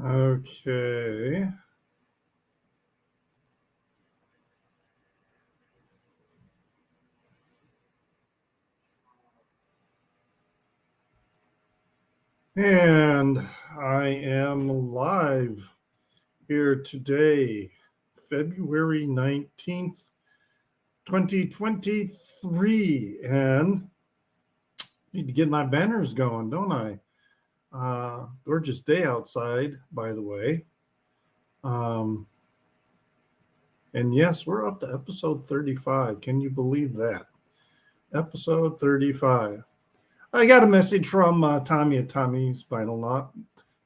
Okay. And I am live here today, February 19th, 2023. And need to get my banners going, don't I? Gorgeous day outside, by the way. Um, and yes, we're up to episode 35. Can you believe that? Episode 35. I got a message from Tommy at Tommy's Vinyl Knot.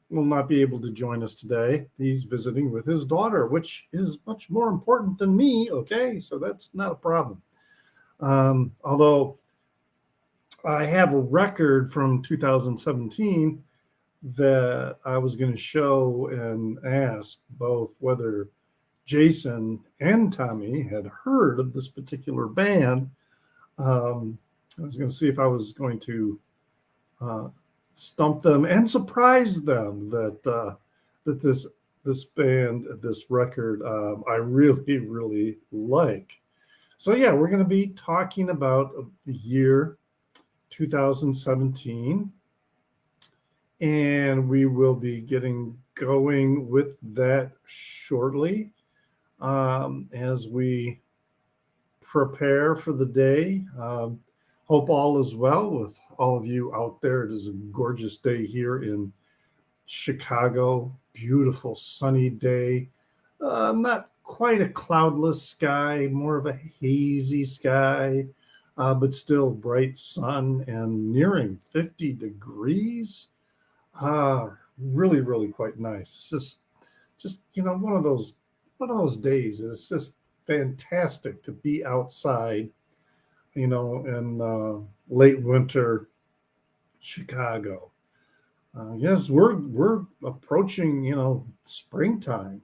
Will not be able to join us today. He's visiting with his daughter, which is much more important than me. Okay, so that's not a problem. Although I have a record from 2017 that I was going to show and ask both whether Jason and Tommy had heard of this particular band. I was going to see if I was going to uh, stump them and surprise them that this band, this record, I really like. So yeah, we're going to be talking about the year 2017, and we will be getting going with that shortly as we prepare for the day. Hope all is well with all of you out there. It is a gorgeous day here in Chicago. Beautiful sunny day. Not quite a cloudless sky, more of a hazy sky, but still bright sun and nearing 50 degrees. Really quite nice. It's just one of those days. It's just fantastic to be outside, in late winter Chicago. Yes, we're approaching springtime,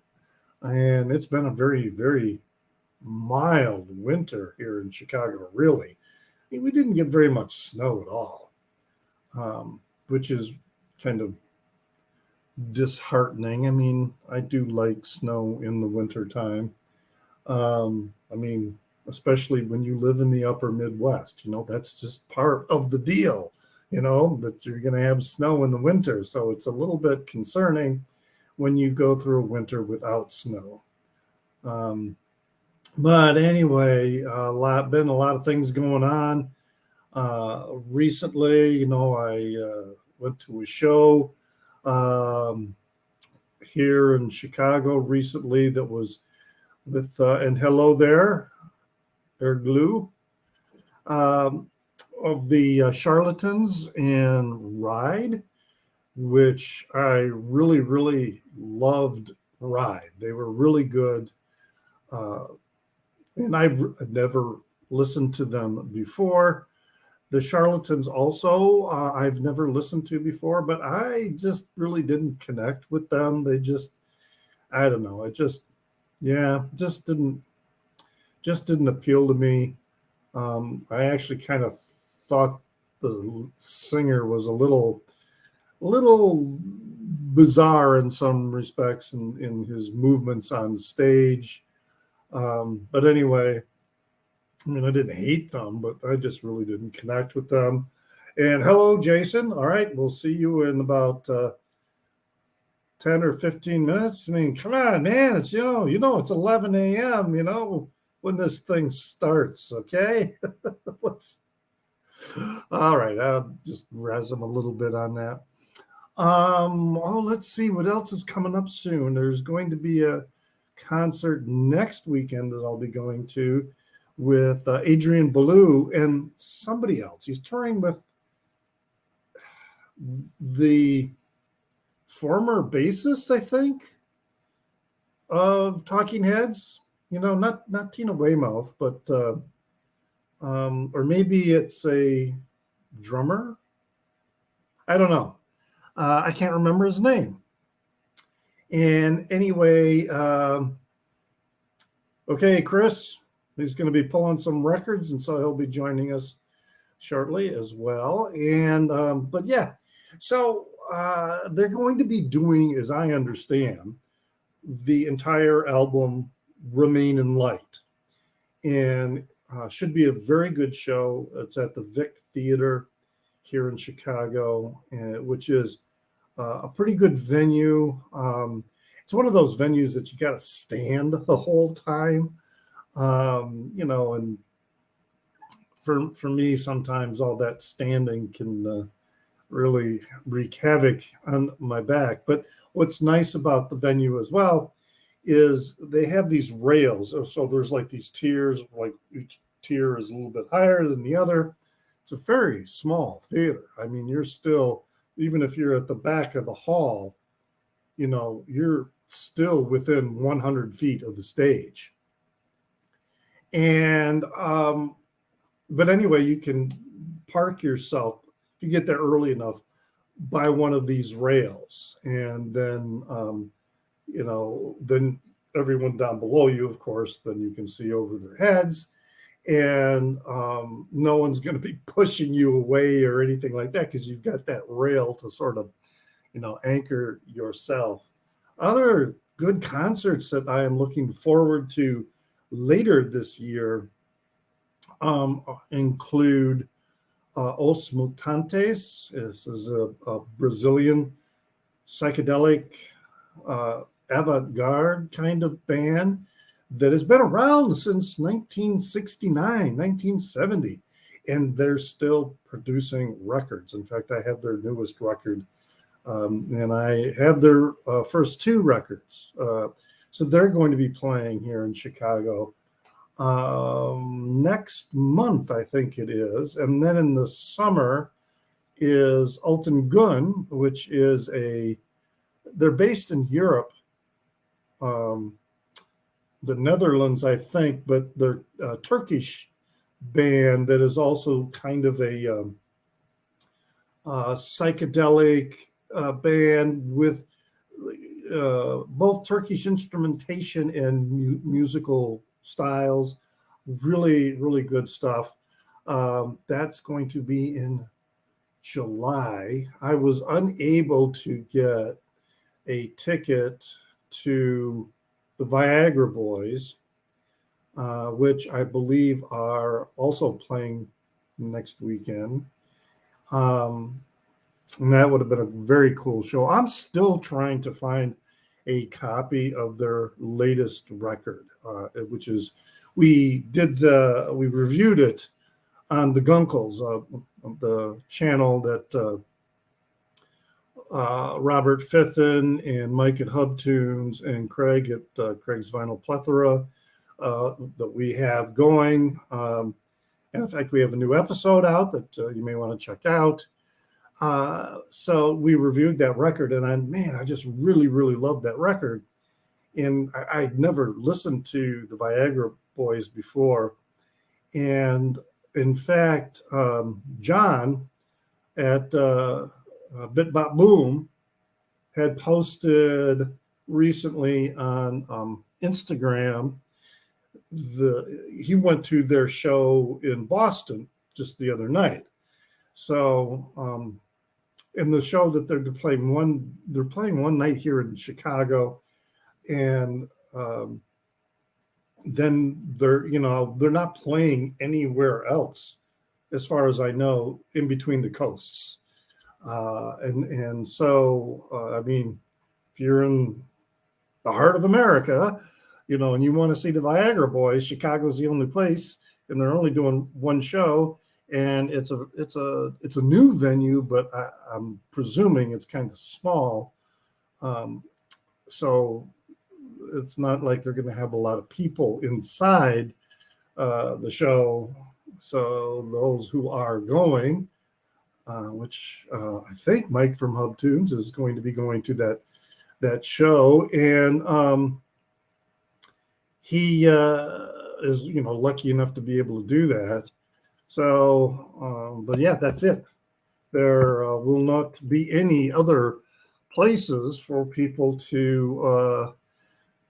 and it's been a very mild winter here in Chicago. Really, I mean, we didn't get very much snow at all, which is kind of disheartening. I mean, I do like snow in the wintertime. I mean, especially when you live in the upper Midwest, that's just part of the deal, that you're going to have snow in the winter. So it's a little bit concerning when you go through a winter without snow. Um, but anyway, been a lot of things going on. Recently, I went to a show um, here in Chicago recently that was with and hello there, Glue, um, of the Charlatans and Ride, which I really loved. Ride, they were really good, uh, and I've never listened to them before. The Charlatans also, I've never listened to before, but I just really didn't connect with them. They just, I don't know, it just, yeah, just didn't appeal to me. I actually kind of thought the singer was a little bizarre in some respects in his movements on stage. But anyway, I mean, I didn't hate them, but I just really didn't connect with them. And hello, Jason. All right, we'll see you in about 10 or 15 minutes. I mean, come on, man. It's, it's 11 a.m., when this thing starts. Okay. Let's, all right. I'll just razz them a little bit on that. Let's see what else is coming up soon. There's going to be a concert next weekend that I'll be going to with Adrian Ballou and somebody else. He's touring with the former bassist, I think, of Talking Heads. Not Tina Weymouth, but or maybe it's a drummer. I don't know. I can't remember his name. And anyway, okay, Chris, he's going to be pulling some records, and so he'll be joining us shortly as well. And but yeah, so they're going to be doing, as I understand, the entire album Remain in Light. And should be a very good show. It's at the Vic Theater here in Chicago, which is a pretty good venue. It's one of those venues that you got to stand the whole time, and for me, sometimes all that standing can really wreak havoc on my back. But what's nice about the venue as well is they have these rails. So there's like these tiers, like each tier is a little bit higher than the other. It's a very small theater. I mean, you're still, even if you're at the back of the hall, you're still within 100 feet of the stage. And, but anyway, you can park yourself, if you get there early enough, by one of these rails. And then, then everyone down below you, of course, then you can see over their heads. And no one's going to be pushing you away or anything like that because you've got that rail to sort of, anchor yourself. Other good concerts that I am looking forward to later this year include Os Mutantes. This is a Brazilian psychedelic avant-garde kind of band that has been around since 1969, 1970, and they're still producing records. In fact, I have their newest record, and I have their first two records. So they're going to be playing here in Chicago next month, I think it is. And then in the summer is Alten Gun, which is they're based in Europe, the Netherlands, I think, but they're a Turkish band that is also kind of a psychedelic band with both Turkish instrumentation and musical styles. Really, really good stuff. That's going to be in July. I was unable to get a ticket to the Viagra Boys, which I believe are also playing next weekend. And that would have been a very cool show. I'm still trying to find a copy of their latest record, which is we reviewed it on the Gunkles, the channel that Robert Fithen and Mike at Hub Tunes and Craig at Craig's Vinyl Plethora that we have going. And in fact, we have a new episode out that you may want to check out. So we reviewed that record, and I just really, really loved that record. And I'd never listened to the Viagra Boys before. And in fact, John at Bit Bop Boom had posted recently on Instagram. He went to their show in Boston just the other night. So in the show that they're playing one night here in Chicago, and then they're not playing anywhere else, as far as I know, in between the coasts. And so I mean, if you're in the heart of America, and you want to see the Viagra Boys, Chicago's the only place, and they're only doing one show. And it's a new venue, but I'm presuming it's kind of small. So it's not like they're going to have a lot of people inside the show. So those who are going, which I think Mike from Hub Tunes is going to be going to that show, and he is lucky enough to be able to do that. So, but yeah, that's it. There will not be any other places for people to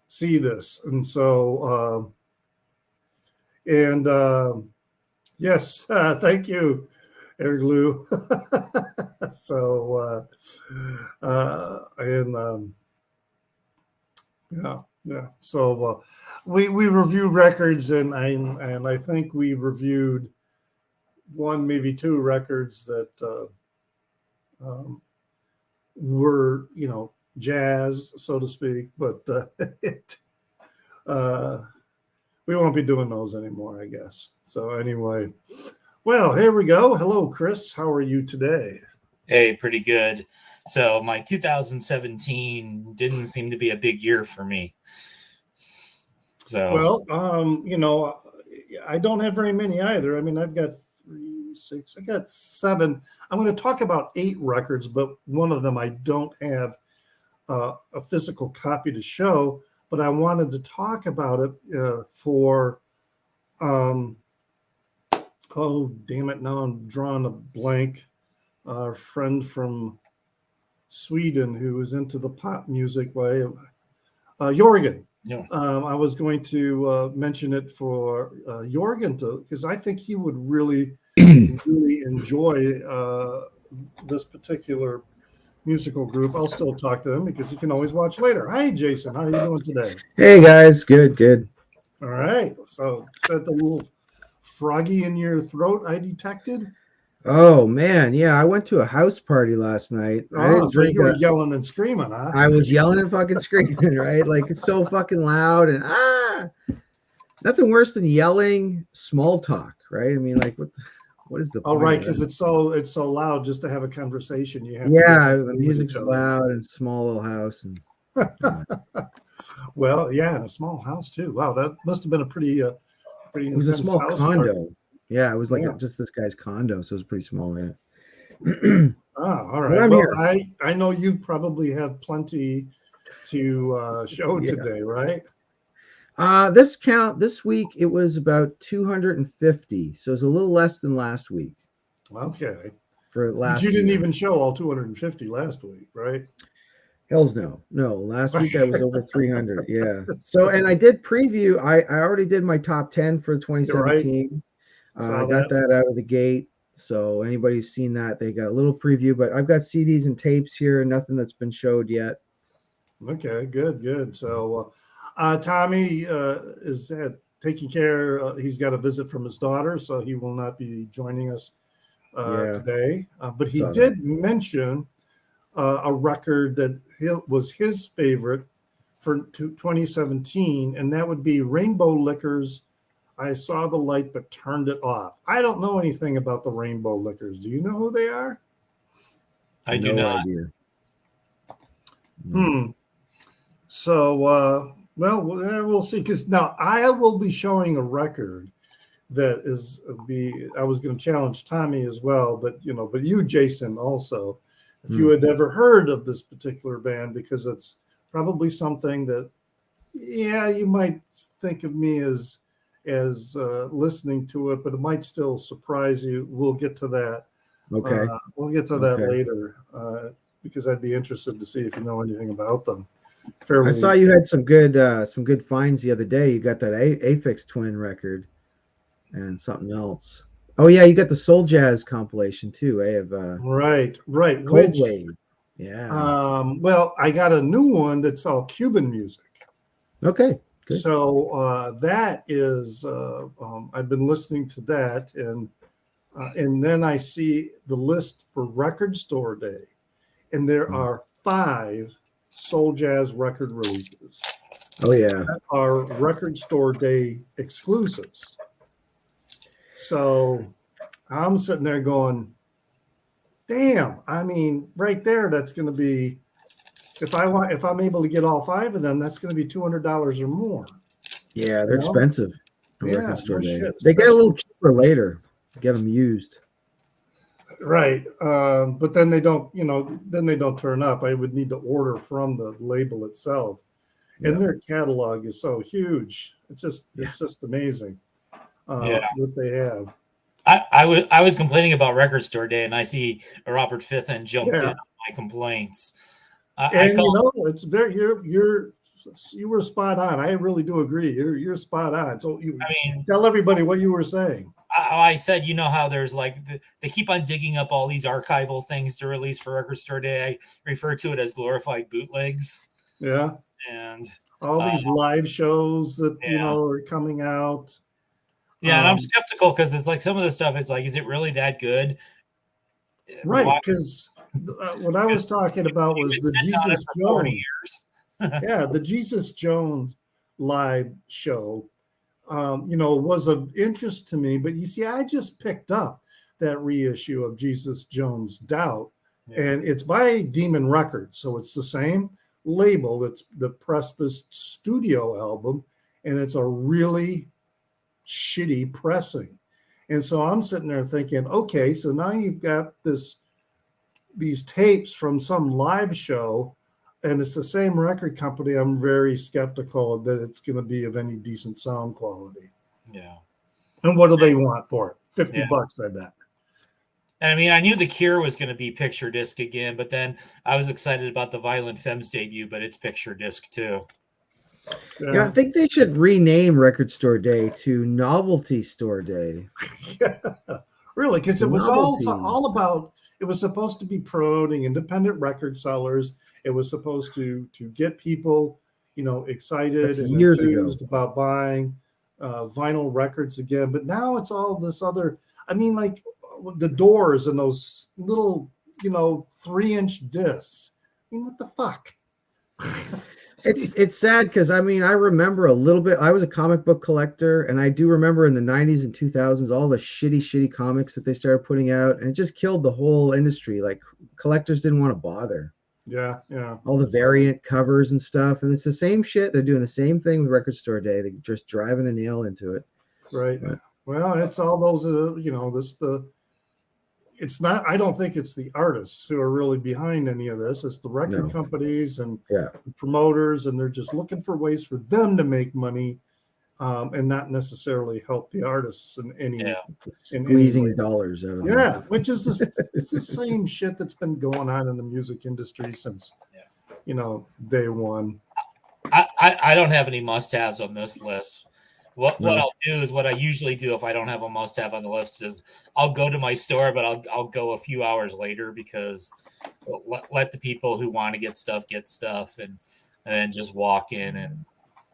see this. And so, yes, thank you. air glue. So, and yeah. So we review records, and I think we reviewed one, maybe two records that um, were jazz, so to speak, but we won't be doing those anymore, I guess. So anyway, well, here we go. Hello, Chris. How are you today? Hey, pretty good. So my 2017 didn't seem to be a big year for me. So well, I don't have very many either. I mean, I've got 3, 6, I got 7. I'm going to talk about 8 records, but one of them I don't have a physical copy to show. But I wanted to talk about it for. Oh, damn it! Now I'm drawing a blank. Our friend from Sweden who was into the pop music way, Jorgen. yeah. I was going to mention it for Jorgen because I think he would really enjoy this particular musical group. I'll still talk to him because he can always watch later. Hi, Jason. How are you doing today? Hey, guys. Good. All right. So, is that the little froggy in your throat I detected? Oh, man. Yeah, I went to a house party last night. I Oh, didn't so drink you were yelling and screaming, huh? I was yelling and fucking screaming, right? Like, it's so fucking loud and nothing worse than yelling small talk, right? I mean, like, what is the Oh, point right, of because that? it's so loud just to have a conversation. You have to Yeah, agree the with music's each other. loud and small little house. And Well, yeah, in a small house too. Wow, that must have been a pretty it was a intense small house condo. party. Yeah, it was like Yeah. just this guy's condo, so it was pretty small. Yeah. All But right. I'm Well, here. I know you probably have plenty to show Yeah. today, right? This week it was about 250, so it's a little less than last week Okay. for But you last didn't year. even show all 250 last week, right? Hell's no. Last week I was over 300. Yeah. So, So, and I did preview. I already did my top 10 for you're right. 2017. I Saw got that. that out of the gate. So anybody who's seen that, they got a little preview. But I've got CDs and tapes here. Nothing that's been showed yet. Okay, good. So, Tommy is taking care. He's got a visit from his daughter, so he will not be joining us Yeah, today. But he saw that. did mention a record that was his favorite for 2017, and that would be Rainbow Liquors. I saw the light but turned it off. I don't know anything about the Rainbow Liquors. Do you know who they are? I do No not. idea. Hmm. So, well, we'll see. Because now I will be showing a record that is I was going to challenge Tommy as well, but you, Jason, also, if you Hmm. had ever heard of this particular band, because it's probably something that, yeah, you might think of me as listening to it, but it might still surprise you. We'll get to that. Okay. We'll get to that Okay. later because I'd be interested to see if you know anything about them. I saw Fairly. you had some good finds the other day. You got that Aphex Twin record and something else. Oh yeah, you got the Soul Jazz compilation too. I have Right. Cold Which, Wave. Yeah. well, I got a new one that's all Cuban music. Okay. Good. So that is, I've been listening to that, and then I see the list for Record Store Day, and there are 5 Soul Jazz record releases Oh yeah. that are Record Store Day exclusives. So I'm sitting there going, damn, I mean, right there, that's going to be, if I'm able to get all 5 of them, that's going to be $200 or more. Yeah, they're You know? expensive for Yeah, Record Store no Day. shit. They get a little Especially, cheaper later. Get them used. right. But then they don't, turn up. I would need to order from the label itself. Yeah. And their catalog is so huge. It's just amazing Yeah. what they have. I was complaining about Record Store Day, and I see Robert Fifth and jumped in Yeah. on my complaints. I And call it's very you were spot on. I really do agree. You're spot on. So you I mean, tell everybody what you were saying. how I said, how there's like they keep on digging up all these archival things to release for Record Store Day. I refer to it as glorified bootlegs. Yeah. And all these live shows that yeah. are coming out. Yeah, and I'm skeptical because it's like some of the stuff. It's like, is it really that good? Right, because what I was talking about was the Jesus Jones. Yeah, the Jesus Jones live show. Was of interest to me, but you see, I just picked up that reissue of Jesus Jones Doubt, and it's by Demon Records, so it's the same label that pressed this studio album, and it's a really shitty pressing. And so I'm sitting there thinking, okay, so now you've got these tapes from some live show, and it's the same record company. I'm very skeptical that it's going to be of any decent sound quality. Yeah. And what do they want for it? $50, I bet. And I mean, I knew The Cure was going to be picture disc again, but then I was excited about the Violent Femmes debut, but it's picture disc too. Yeah, I think they should rename Record Store Day to Novelty Store Day. Really, because it was all about. It was supposed to be promoting independent record sellers. It was supposed to get people, excited and enthused about buying vinyl records again. But now it's all this other. I mean, like the Doors and those little, 3-inch discs. I mean, what the fuck? It's sad because I remember a little bit. I was a comic book collector, and I do remember in the 90s and 2000s all the shitty comics that they started putting out, and it just killed the whole industry. Like collectors didn't want to bother. Yeah. All the variant covers and stuff, and it's the same shit. They're doing the same thing with Record Store Day. They're just driving a nail into it. Right. Well, it's all those. It's not. I don't think it's the artists who are really behind any of this. It's the record companies and promoters, and they're just looking for ways for them to make money, and not necessarily help the artists in any squeezing dollars out of them. Yeah, which is it's the same shit that's been going on in the music industry since day one. I don't have any must-haves on this list. What I'll do is what I usually do if I don't have a must-have on the list is I'll go to my store, but I'll go a few hours later because let the people who want to get stuff, and then just walk in and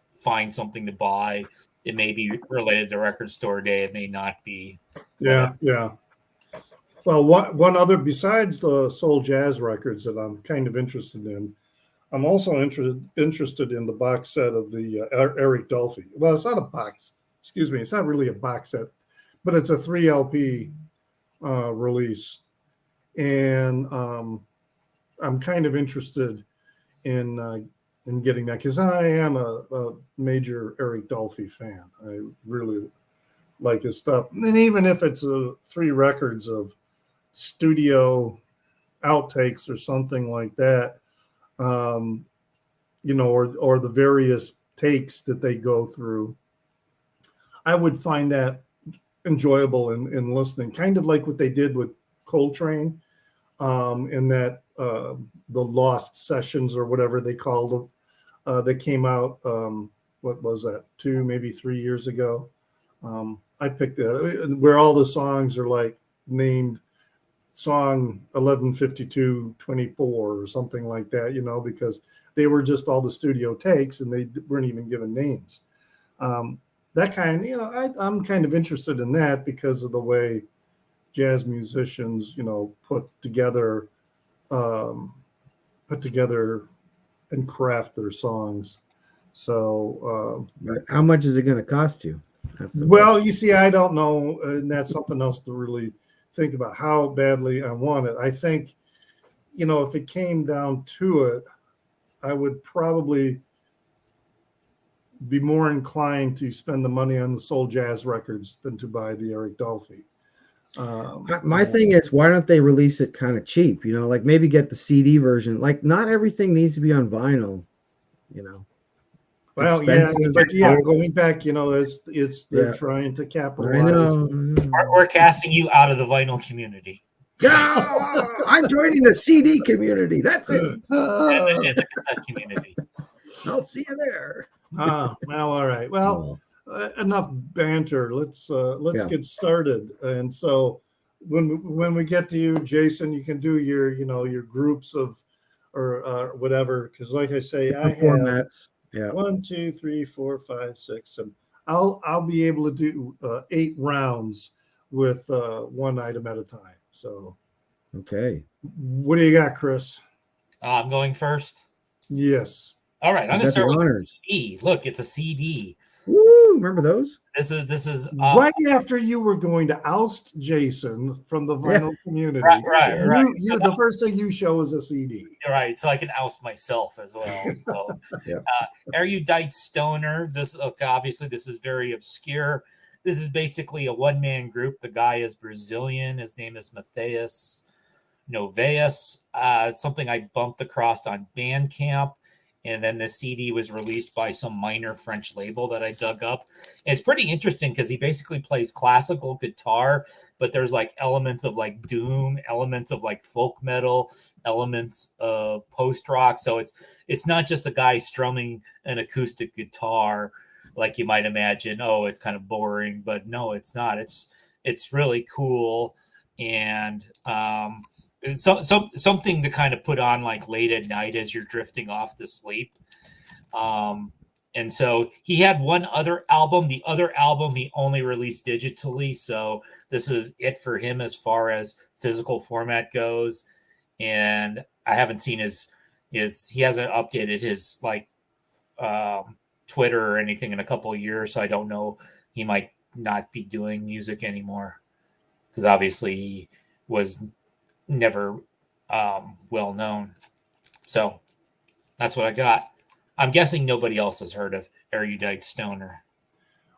find something to buy. It may be related to Record Store Day. It may not be. Yeah. Well, one other besides the soul jazz records that I'm kind of interested in, I'm also interested in the box set of the Eric Dolphy. Well, it's not a box. Excuse me. It's not really a box set, but it's a 3 LP release, and I'm kind of interested in getting that because I am a major Eric Dolphy fan. I really like his stuff, and even if it's 3 records of studio outtakes or something like that. Or the various takes that they go through, I would find that enjoyable in listening, kind of like what they did with Coltrane, in that the Lost Sessions or whatever they called them, that came out, what was that, 2, maybe 3 years ago. I picked that, where all the songs are like named song 1152-24 or something like that, because they were just all the studio takes and they weren't even given names. That kind, I'm kind of interested in that because of the way jazz musicians, put together and craft their songs. So, but how much is it going to cost you? Well, you see, I don't know, and that's something else to really think about how badly I want it. I think, if it came down to it, I would probably be more inclined to spend the money on the soul jazz records than to buy the Eric Dolphy. My thing is, why don't they release it kind of cheap? Like maybe get the CD version. Like not everything needs to be on vinyl. Well, going back, they're trying to capitalize. I know. We're casting you out of the vinyl community. Yeah, I'm joining the CD community. That's it. And the cassette community. I'll see you there. Well, all right. Well, enough banter. Let's Yeah. get started. And so when we get to you, Jason, you can do your your groups of or whatever. Because like I say, I Different have formats. Yeah. 1, 2, 3, 4, 5, 6, and I'll be able to do 8 rounds with one item at a time. So Okay. what do you got, Chris? I'm going first. Yes. All right, I'm You going to got the start with honors. CD. Look, it's a CD. Woo! Remember those? This is Right after you were going to oust Jason from the Yeah. vinyl community, right. you the first thing you show is a CD. Right, so I can oust myself as well. So, Yeah. Erudite Stoner. This obviously this is very obscure. This is basically a one-man group. The guy is Brazilian. His name is Matheus Novaes. It's something I bumped across on Bandcamp, and then the CD was released by some minor French label that I dug up. And it's pretty interesting because he basically plays classical guitar, but there's like elements of like doom, elements of like folk metal, elements of post rock. So it's not just a guy strumming an acoustic guitar like you might imagine. Oh, it's kind of boring, but no, it's not. It's really cool, and it's something to kind of put on like late at night as you're drifting off to sleep. And so he had one other album. The other album he only released digitally, so this is it for him as far as physical format goes. And I haven't seen his he hasn't updated his like Twitter or anything in a couple of years, so I don't know. He might not be doing music anymore because obviously he was never well known. So that's what I got. I'm guessing nobody else has heard of Erudite Stoner.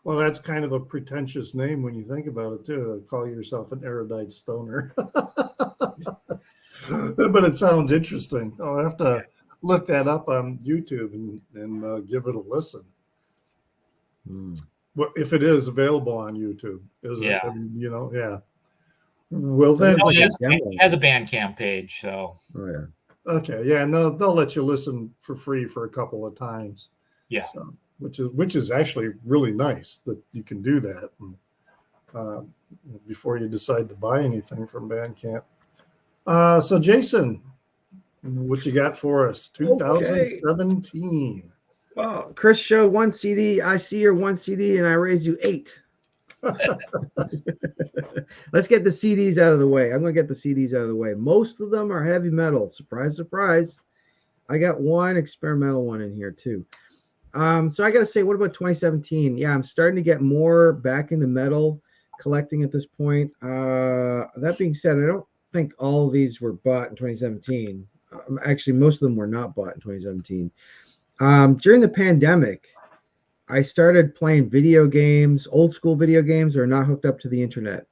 Well, that's kind of a pretentious name when you think about it, too. To call yourself an erudite stoner. But it sounds interesting. I'll have to look that up on YouTube and give it a listen. Well, if it is available on YouTube, is Yeah. it? I mean, yeah. Well, then He has a Bandcamp page, so. Oh yeah. Okay, yeah, and they'll let you listen for free for a couple of times. Yeah. So, which is actually really nice that you can do that before you decide to buy anything from Bandcamp. So Jason, what you got for us? 2017. Well, Chris showed one CD. I see your one CD, and I raise you 8. Let's get the CDs out of the way. I'm going to get the CDs out of the way. Most of them are heavy metal. Surprise, surprise. I got one experimental one in here too. So I got to say, what about 2017? Yeah, I'm starting to get more back into metal collecting at this point. That being said, I don't think all of these were bought in 2017. Actually, most of them were not bought in 2017. During the pandemic, I started playing video games, old school video games that are not hooked up to the internet.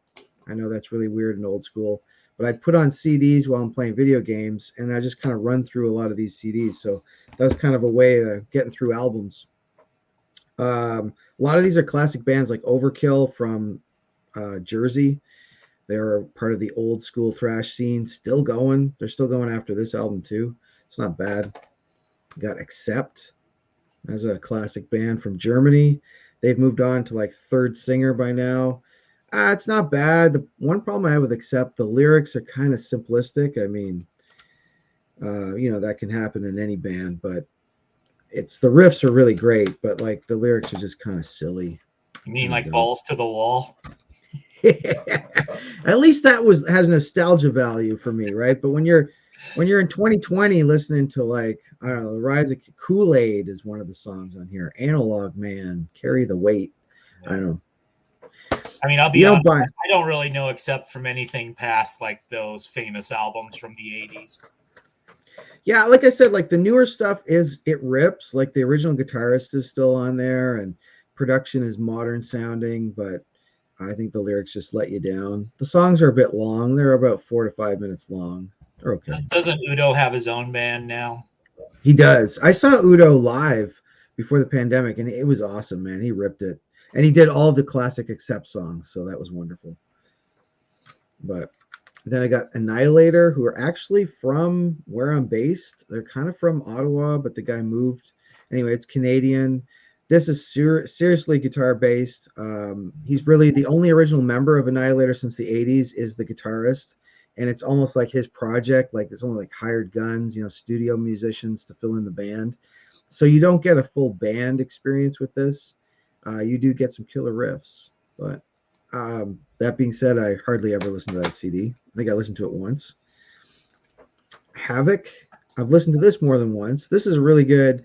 I know that's really weird and old school, but I put on CDs while I'm playing video games, and I just kind of run through a lot of these CDs. So that was kind of a way of getting through albums. A lot of these are classic bands like Overkill from Jersey. They're part of the old school thrash scene, still going. They're still going after this album too. It's not bad. Got Accept as a classic band from Germany. They've moved on to like third singer by now. It's not bad. The one problem I have with Accept, the lyrics are kind of simplistic. I mean, that can happen in any band, but the riffs are really great, but like the lyrics are just kind of silly. You mean like balls to the wall? At least that has nostalgia value for me, right? But when you're in 2020 listening to like, I don't know, The Rise of Kool-Aid is one of the songs on here. Analog Man, Carry the Weight. I don't know. I mean, I'll be honest, I don't really know except from anything past like those famous albums from the 80s. Yeah, like I said, like the newer stuff it rips. Like the original guitarist is still on there and production is modern sounding, but I think the lyrics just let you down. The songs are a bit long. They're about 4 to 5 minutes long. They're okay. Doesn't Udo have his own band now? He does. I saw Udo live before the pandemic, and it was awesome, man. He ripped it. And he did all the classic Accept songs, so that was wonderful. But then I got Annihilator, who are actually from where I'm based. They're kind of from Ottawa, but the guy moved. Anyway, it's Canadian. This is seriously guitar based. He's really the only original member of Annihilator since the 80s is the guitarist. And it's almost like his project. Like there's only like hired guns, studio musicians to fill in the band. So you don't get a full band experience with this. You do get some killer riffs. But that being said, I hardly ever listen to that CD. I think I listened to it once. Havoc. I've listened to this more than once. This is a really good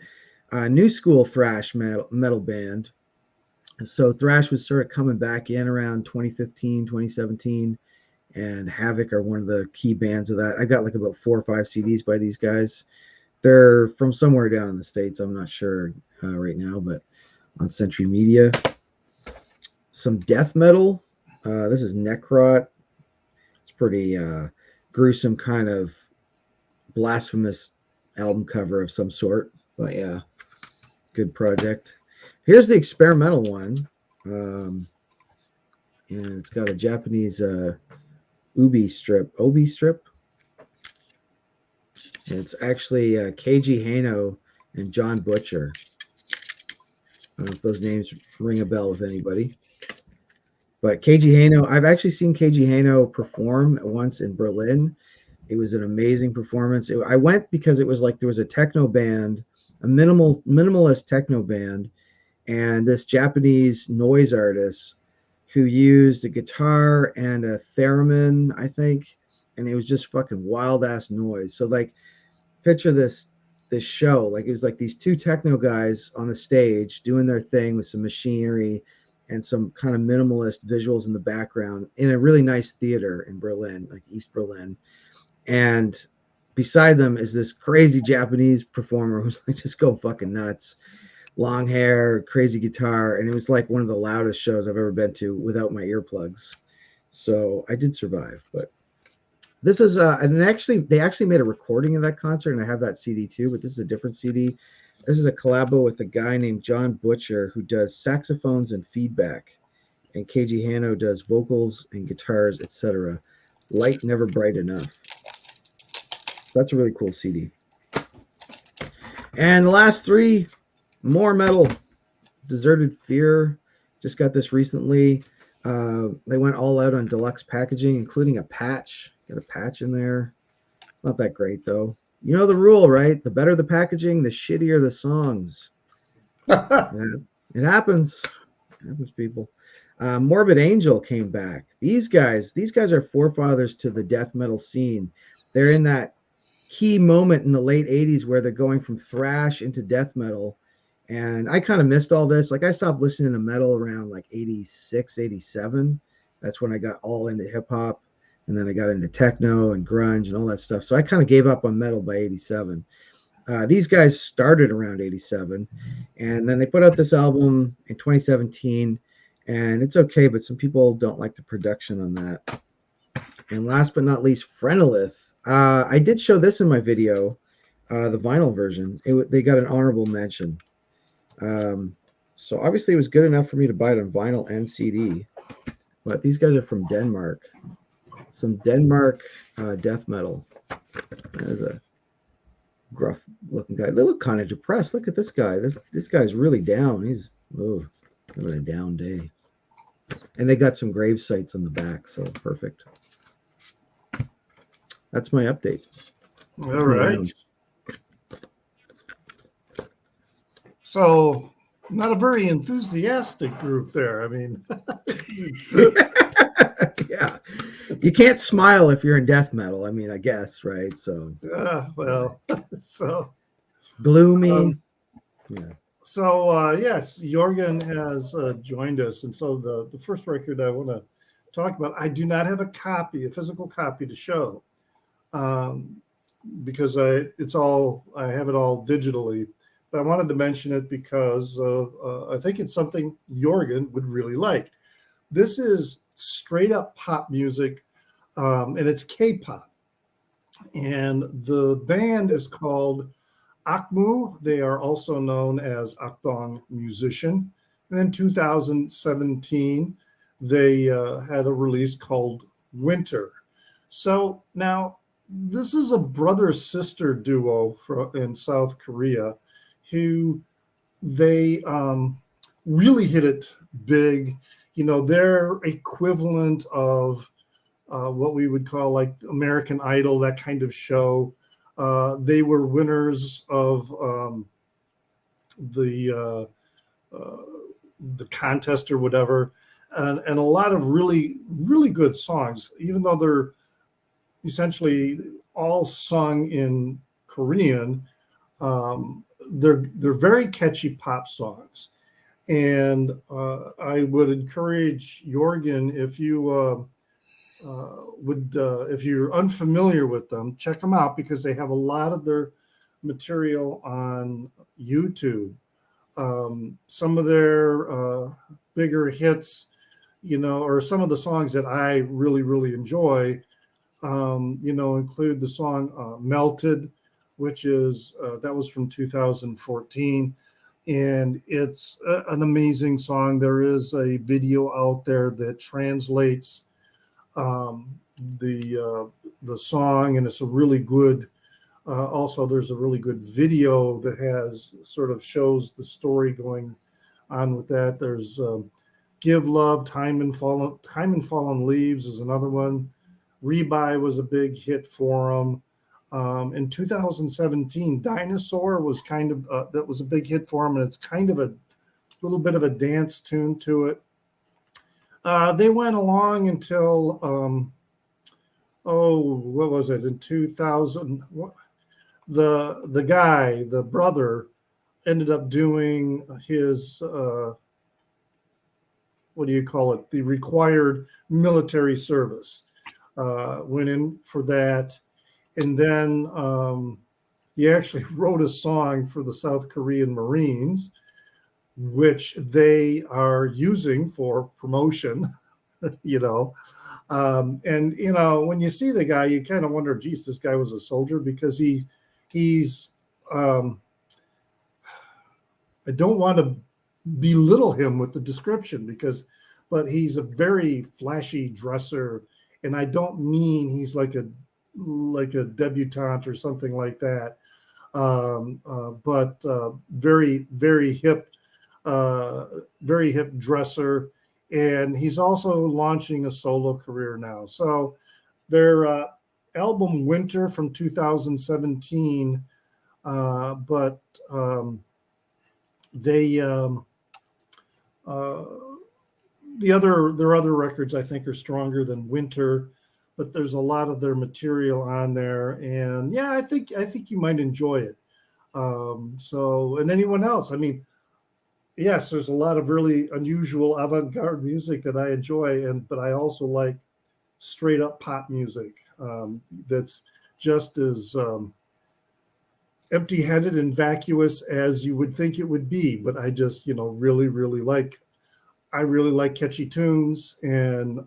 new school thrash metal band. So thrash was sort of coming back in around 2015, 2017, and Havoc are one of the key bands of that. I got like about 4 or 5 CDs by these guys. They're from somewhere down in the States. I'm not sure right now, but on Century Media. Some death metal. This is Necrot. It's pretty gruesome, kind of blasphemous album cover of some sort. But yeah, good project. Here's the experimental one. And it's got a Japanese obi strip. And it's actually Keiji Haino and John Butcher. I don't know if those names ring a bell with anybody. But Keiji Haino, I've actually seen Keiji Haino perform once in Berlin. It was an amazing performance. I went because it was like there was a techno band, a minimalist techno band, and this Japanese noise artist who used a guitar and a theremin, I think, and it was just fucking wild ass noise. So like, picture this show, like it was like these 2 techno guys on the stage doing their thing with some machinery and some kind of minimalist visuals in the background in a really nice theater in Berlin, like East Berlin. And beside them is this crazy Japanese performer who's like just going fucking nuts. Long hair, crazy guitar, and it was like one of the loudest shows I've ever been to without my earplugs. So I did survive, but this is and they actually made a recording of that concert, and I have that CD too, but this is a different CD. This is a collabo with a guy named John Butcher who does saxophones and feedback, and Keiji Haino does vocals and guitars, etc. Light Never Bright Enough. That's a really cool CD. And the last 3, more metal. Deserted Fear. Just got this recently. They went all out on deluxe packaging, including a patch. Got a patch in there. It's not that great, though. You know the rule, right? The better the packaging, the shittier the songs. Yeah, it happens. It happens, people. Morbid Angel came back. These guys are forefathers to the death metal scene. They're in that key moment in the late 80s where they're going from thrash into death metal. And I kind of missed all this. Like I stopped listening to metal around like 86, 87. That's when I got all into hip hop. And then I got into techno and grunge and all that stuff. So I kind of gave up on metal by 87. These guys started around 87. And then they put out this album in 2017. And it's okay, but some people don't like the production on that. And last but not least, Phrenolith. I did show this in my video, the vinyl version. They got an honorable mention. So obviously it was good enough for me to buy it on vinyl and CD. But these guys are from Denmark. Some Denmark death metal. There's a gruff looking guy. They look kind of depressed. Look at this guy. This guy's really down. He's having a down day. And they got some grave sites on the back, so perfect. That's my update. All right. So, not a very enthusiastic group there. I mean, yeah, you can't smile if you're in death metal. I mean, I guess, right? So, so gloomy. Yeah. So yes, Jorgen has joined us, and so the first record I want to talk about, I do not have a physical copy to show, because I have it all digitally. But I wanted to mention it because I think it's something Jorgen would really like. This is straight up pop music, and it's K-pop, and the band is called Akmu. They are also known as Akdong Musician. And in 2017, they had a release called Winter. So now this is a brother-sister duo in South Korea who they really hit it big. You know, their equivalent of what we would call like American Idol, that kind of show. They were winners of the contest or whatever, and a lot of really, really good songs, even though they're essentially all sung in Korean. They're very catchy pop songs, and I would encourage Jorgen, if you if you're unfamiliar with them, check them out because they have a lot of their material on YouTube. Some of their bigger hits, you know, or some of the songs that I really, really enjoy, you know, include the song Melted, which is that was from 2014. And it's an amazing song. There is a video out there that translates the song, and it's a really good. Also, there's a really good video that has sort of shows the story going on with that. There's "Give Love," Time and Fallen Leaves" is another one. "Rebuy" was a big hit for them. In 2017, "Dinosaur" was kind of that was a big hit for them, and it's kind of a little bit of a dance tune to it. They went along until what was it in 2000? The brother, ended up doing his what do you call it? The required military service. Went in for that, and then he actually wrote a song for the South Korean Marines, which they are using for promotion, you know. And, you know, when you see the guy, you kind of wonder, geez, this guy was a soldier, because he's I don't want to belittle him with the description but he's a very flashy dresser. And I don't mean he's like a debutante or something like that. But very, very hip dresser, and he's also launching a solo career now. So their album Winter from 2017, but they their other records I think are stronger than Winter, but there's a lot of their material on there, and yeah, I think you might enjoy it. So, and anyone else, I mean, yes, there's a lot of really unusual avant-garde music that I enjoy, but I also like straight up pop music that's just as empty-headed and vacuous as you would think it would be. But I just, you know, really, really like catchy tunes and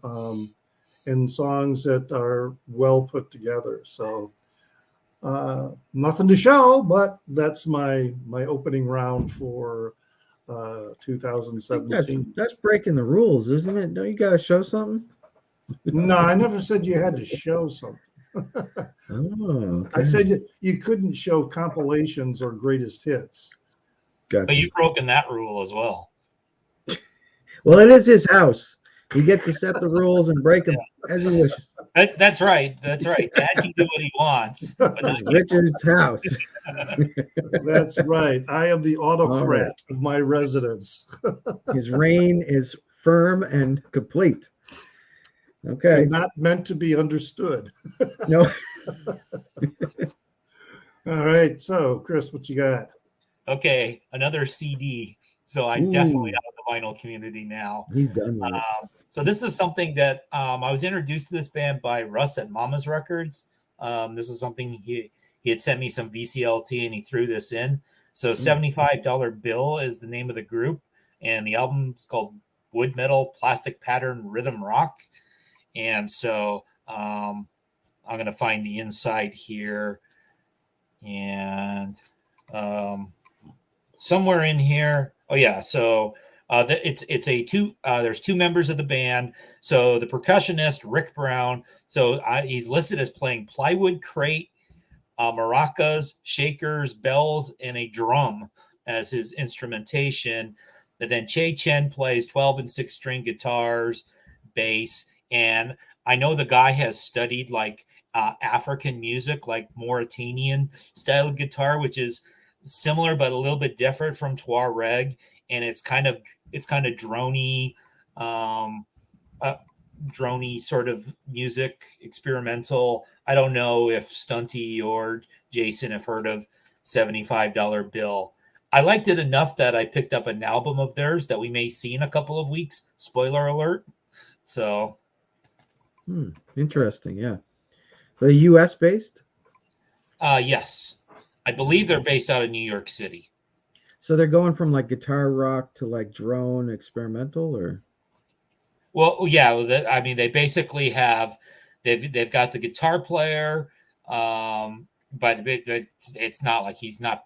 songs that are well put together. So nothing to show, but that's my opening round for 2017. That's breaking the rules, isn't it? Don't you got to show something? No, I never said you had to show something. Okay. I said you couldn't show compilations or greatest hits. Gotcha. But you've broken that rule as well. Well, it is his house. He gets to set the rules and break them as he wishes. That's right. That's right. Dad can do what he wants. But not Richard's house. That's right. I am the autocrat of my residence. His reign is firm and complete. Okay. And not meant to be understood. No. All right. So, Chris, what you got? Okay, another CD. So I'm definitely out of the vinyl community now. He's done with it. So this is something that I was introduced to this band by Russ at Mama's Records. This is something he had sent me some VCLT and he threw this in. So $75 Bill is the name of the group, and the album's called Wood Metal Plastic Pattern Rhythm Rock. And so I'm going to find the inside here, and somewhere in here. Oh yeah, so there's two members of the band. So the percussionist Rick Brown. So he's listed as playing plywood crate, maracas, shakers, bells, and a drum. as his instrumentation. And then Che Chen plays 12 and 6-string guitars, bass, and I know the guy has studied like African music, like Mauritanian style guitar, which is similar but a little bit different from Tuareg, and it's kind of drony, um, drony sort of music, experimental. I don't know if Stunty or Jason have heard of $75 Bill. I liked it enough that I picked up an album of theirs that we may see in a couple of weeks. Spoiler alert. So, interesting. Yeah, the U.S. based. yes, I believe they're based out of New York City. So they're going from like guitar rock to like drone experimental, or? Well, yeah. I mean, they basically have they've got the guitar player, but it's not like he's not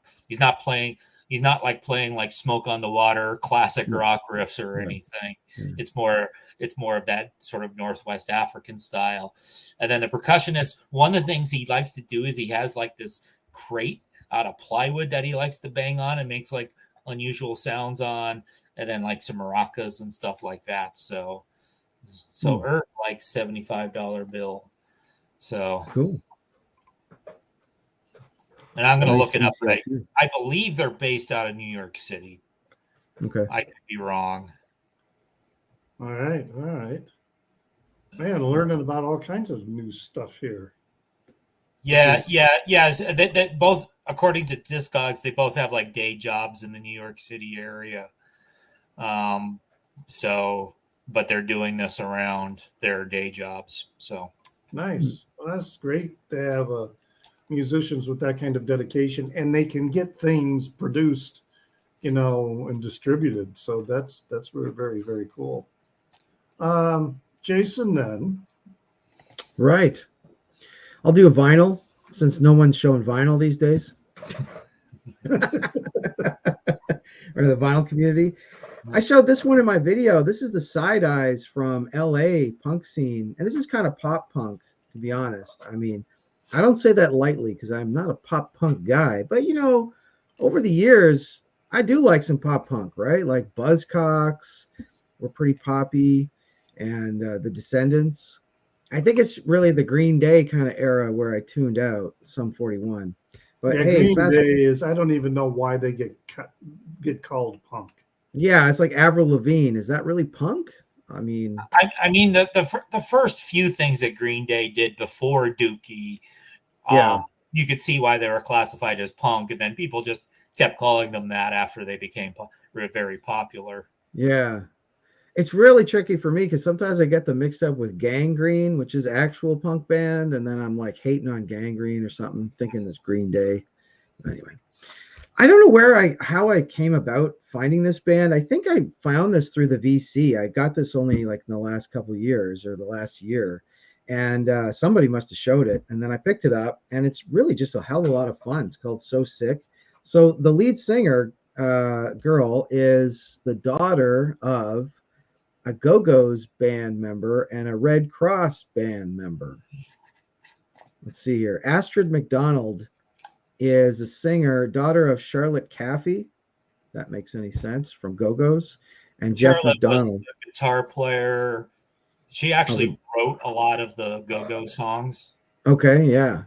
playing. He's not like playing like Smoke on the Water classic rock riffs or anything. It's more of that sort of Northwest African style. And then the percussionist, one of the things he likes to do is he has like this crate out of plywood that he likes to bang on and makes like unusual sounds on, and then like some maracas and stuff like that. So like $75 bill. So cool. And I'm going to look it up. I believe they're based out of New York City. Okay. I could be wrong. All right. Man, learning about all kinds of new stuff here. Yeah. They both, according to Discogs, they both have like day jobs in the New York City area. But they're doing this around their day jobs. So nice. Well, that's great to have musicians with that kind of dedication, and they can get things produced, and distributed. So that's very, very, very cool. Jason, then. Right. I'll do a vinyl since no one's showing vinyl these days. Or the vinyl community. I showed this one in my video. This is the Side Eyes from LA punk scene. And this is kind of pop punk, to be honest. I mean, I don't say that lightly because I'm not a pop punk guy. But, over the years, I do like some pop punk, right? Like Buzzcocks were pretty poppy, and the Descendants. I think it's really the Green Day kind of era where I tuned out Sum 41. But yeah, hey, Green Day is, I don't even know why they get called punk. Yeah, it's like Avril Lavigne. Is that really punk? I mean, the first few things that Green Day did before Dookie, you could see why they were classified as punk, and then people just kept calling them that after they became very popular. Yeah, it's really tricky for me because sometimes I get them mixed up with Gangrene, which is actual punk band, and then I'm like hating on Gangrene or something, thinking it's Green Day. Anyway, I don't know how I came about finding this band. I think I found this through the VC. I got this only like in the last couple of years or the last year, and somebody must have showed it, and then I picked it up, and it's really just a hell of a lot of fun. It's called So Sick. So the lead singer girl is the daughter of a Go-Go's band member and a Red Cross band member. Let's see here. Astrid McDonald is a singer, daughter of Charlotte Caffey. That makes any sense, from Go-Go's. And Jeff McDonald, was a guitar player. She actually wrote a lot of the Go-Go songs. Okay, yeah.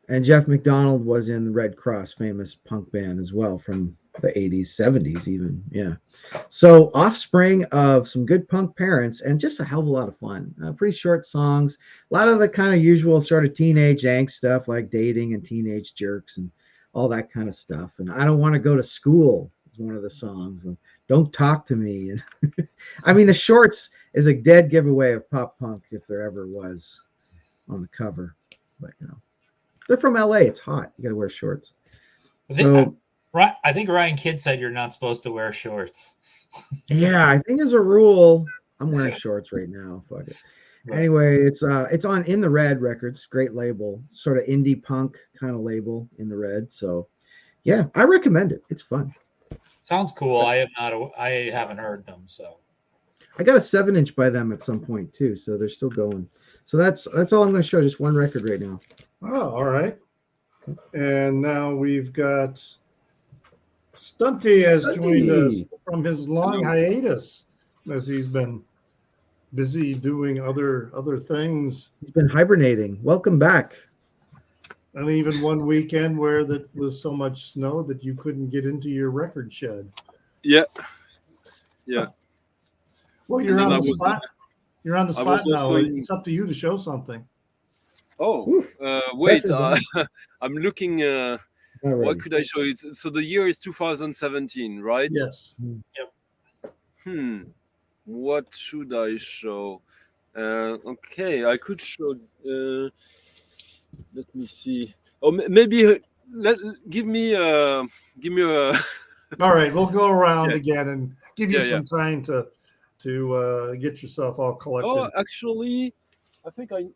And Jeff McDonald was in the Red Cross, famous punk band as well from the 80s, 70s even. Yeah. So offspring of some good punk parents and just a hell of a lot of fun. Pretty short songs. A lot of the kind of usual sort of teenage angst stuff like dating and teenage jerks and all that kind of stuff. And I Don't Want to Go to School is one of the songs. And Don't Talk to Me. And I mean, the shorts is a dead giveaway of pop punk if there ever was on the cover. But, they're from LA. It's hot. You got to wear shorts. I think Ryan Kidd said you're not supposed to wear shorts. Yeah, I think as a rule, I'm wearing shorts right now. Fuck it. Right. Anyway, it's on In the Red Records, great label, sort of indie punk kind of label, In the Red. So, yeah, I recommend it. It's fun. Sounds cool. I haven't heard them, so. I got a 7-inch by them at some point too, so they're still going. So that's all I'm going to show. Just one record right now. Oh, all right. And now we've got Stunty has Stunty. joined us from his long hiatus, as he's been busy doing other things. He's been hibernating. Welcome back. And even one weekend where that was so much snow that you couldn't get into your record shed. Yeah. Well, you're on the spot. You're on the spot now. It's up to you to show something. Oh, wait. I'm looking. What could I show you? So the year is 2017, right? Yes. Yep. What should I show? Okay, I could show. Let me see. Oh, maybe give me a. All right, we'll go around again and give you some time to get yourself all collected. Oh, actually, I think I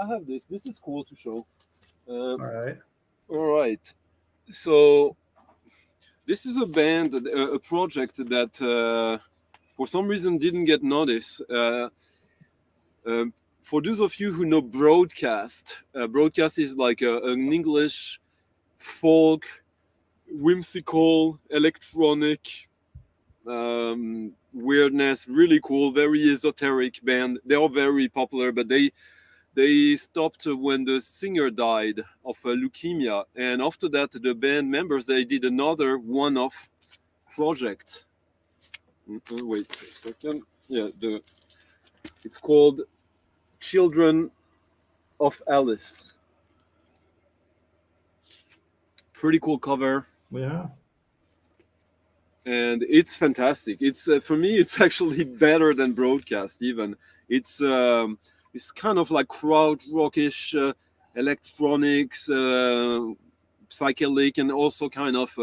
have this. This is cool to show. All right. So this is a band, a project that for some reason didn't get noticed. For those of you who know Broadcast, Broadcast is like an English folk, whimsical, electronic weirdness, really cool, very esoteric band. They are very popular, but they stopped when the singer died of leukemia, and after that the band members, they did another one-off project. Wait a second. It's called Children of Alice. Pretty cool cover. Yeah. And it's fantastic. It's for me, it's actually better than Broadcast. Even it's kind of like crowd rockish, electronics, psychedelic, and also kind of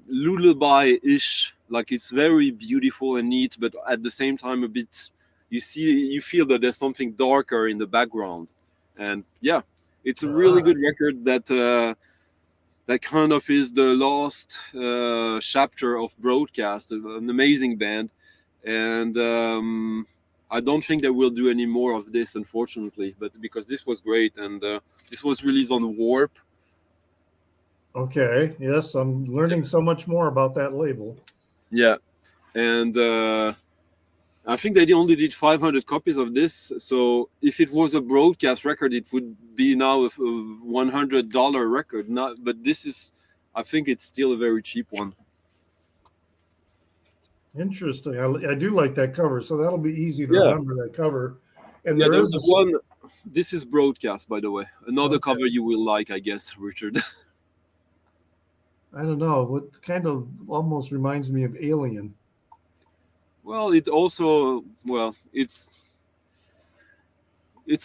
lullaby-ish. Like it's very beautiful and neat, but at the same time a bit. You feel that there's something darker in the background, and it's a really good record that kind of is the last chapter of Broadcast, an amazing band, and I don't think they will do any more of this, unfortunately, but because this was great, and this was released on Warp. Okay, yes, I'm learning so much more about that label. Yeah, and I think they only did 500 copies of this, so if it was a Broadcast record, it would be now a $100 record. But this is, I think it's still a very cheap one. Interesting. I do like that cover, so that'll be easy to remember that cover. And there is one. This is Broadcast, by the way. Another cover you will like, I guess, Richard. I don't know. What kind of almost reminds me of Alien. Well, it also, it's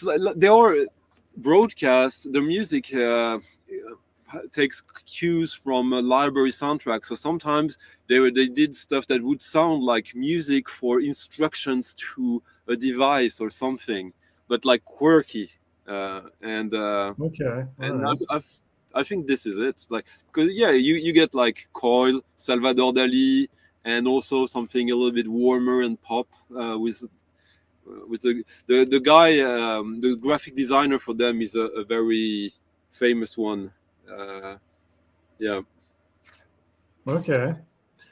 like they are Broadcast. The music takes cues from a library soundtrack. So sometimes they did stuff that would sound like music for instructions to a device or something, but like quirky. And I think this is it. Like, because you get like Coil, Salvador Dali, and also something a little bit warmer and pop with the guy, the graphic designer for them is a very famous one. Okay.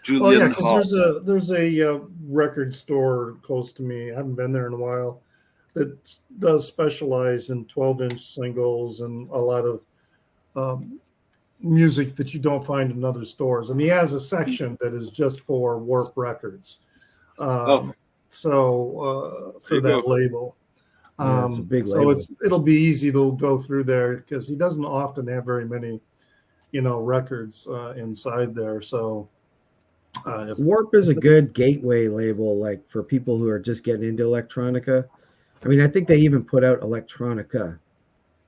Julian because there's a record store close to me. I haven't been there in a while. That does specialize in 12-inch singles and a lot of music that you don't find in other stores. And he has a section that is just for Warp Records. For that label. It's a big label. It'll be easy to go through there because he doesn't often have very many, records inside there. So Warp is a good gateway label, like for people who are just getting into electronica. I mean, I think they even put out electronica.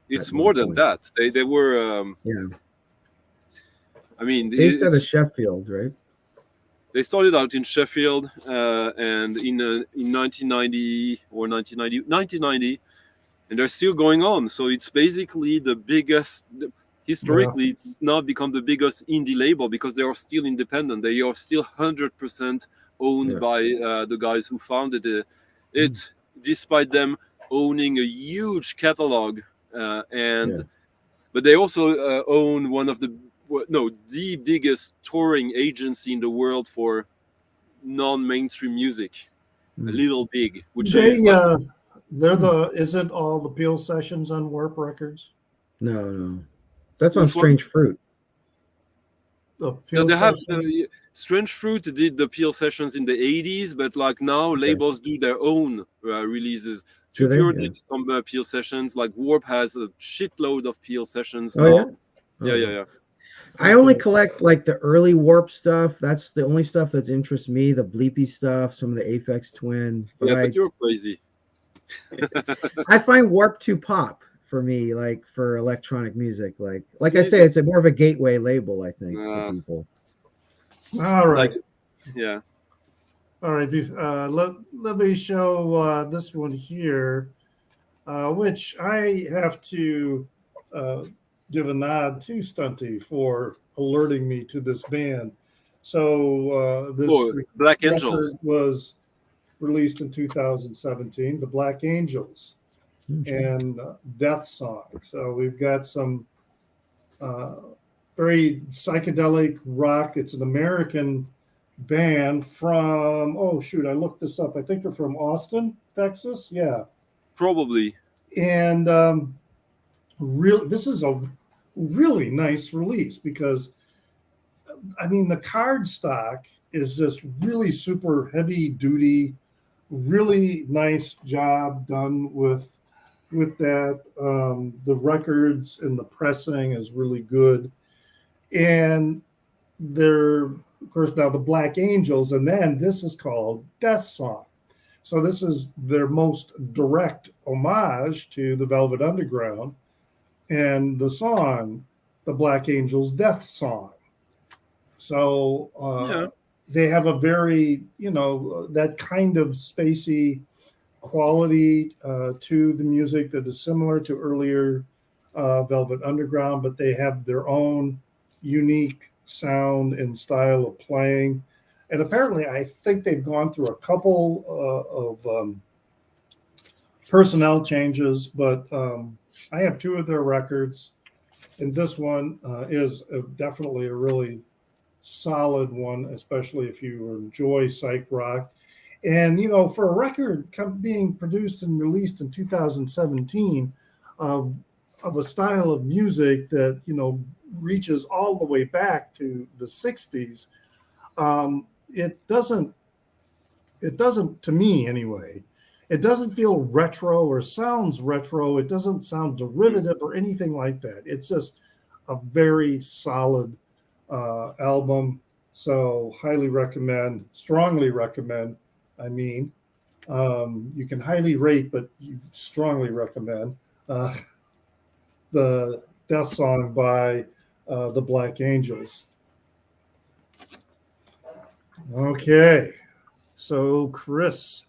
It's more than that. They were I mean, based out of Sheffield, right? They started out in Sheffield, and in 1990 or 1990, and they're still going on. So it's basically the biggest. Historically, it's now become the biggest indie label because they are still independent. They are still 100% owned by the guys who founded it, despite them owning a huge catalog. But they also own one of the the biggest touring agency in the world for non-mainstream music. A Little Big, which is isn't all the Peel sessions on Warp Records? No. That's on Which one? Strange Fruit. The No, Peel they have sessions? Strange Fruit did the Peel sessions in the 80s, but like now labels do their own releases. Do Too they? Pure Yeah. did some Peel sessions. Like Warp has a shitload of Peel sessions Oh, now. yeah? Oh, Yeah. I only collect like the early Warp stuff. That's the only stuff that interests me. The Bleepy stuff, some of the Aphex Twin. But But you're crazy. I find Warp too pop for me, like for electronic music. Like I See, say, it's more of a gateway label, I think, for people. All right. Yeah. All right. Let me show this one here, which I have to give a nod to Stunty for alerting me to this band. So this Black record Angels was released in 2017, the Black Angels and Death Song. So we've got some very psychedelic rock. It's an American band from, I looked this up. I think they're from Austin, Texas. Yeah. probably. And this is a really nice release because, I mean, the card stock is just really super heavy duty, really nice job done with that. The records and the pressing is really good. And they're, of course, now the Black Angels, and then this is called Death Song. So this is their most direct homage to the Velvet Underground and the song, the Black Angels Death Song. So they have a very, that kind of spacey quality to the music that is similar to earlier Velvet Underground, but they have their own unique sound and style of playing. And apparently, I think they've gone through a couple of personnel changes, but I have two of their records, and this one is definitely a really solid one, especially if you enjoy psych rock. And, for a record being produced and released in 2017 of a style of music that, reaches all the way back to the 60s, it doesn't, to me anyway, it doesn't feel retro or sounds retro. It doesn't sound derivative or anything like that. It's just a very solid album. So strongly recommend. I mean, you can highly rate, but you strongly recommend the Death Song by the Black Angels. Okay, so Chris.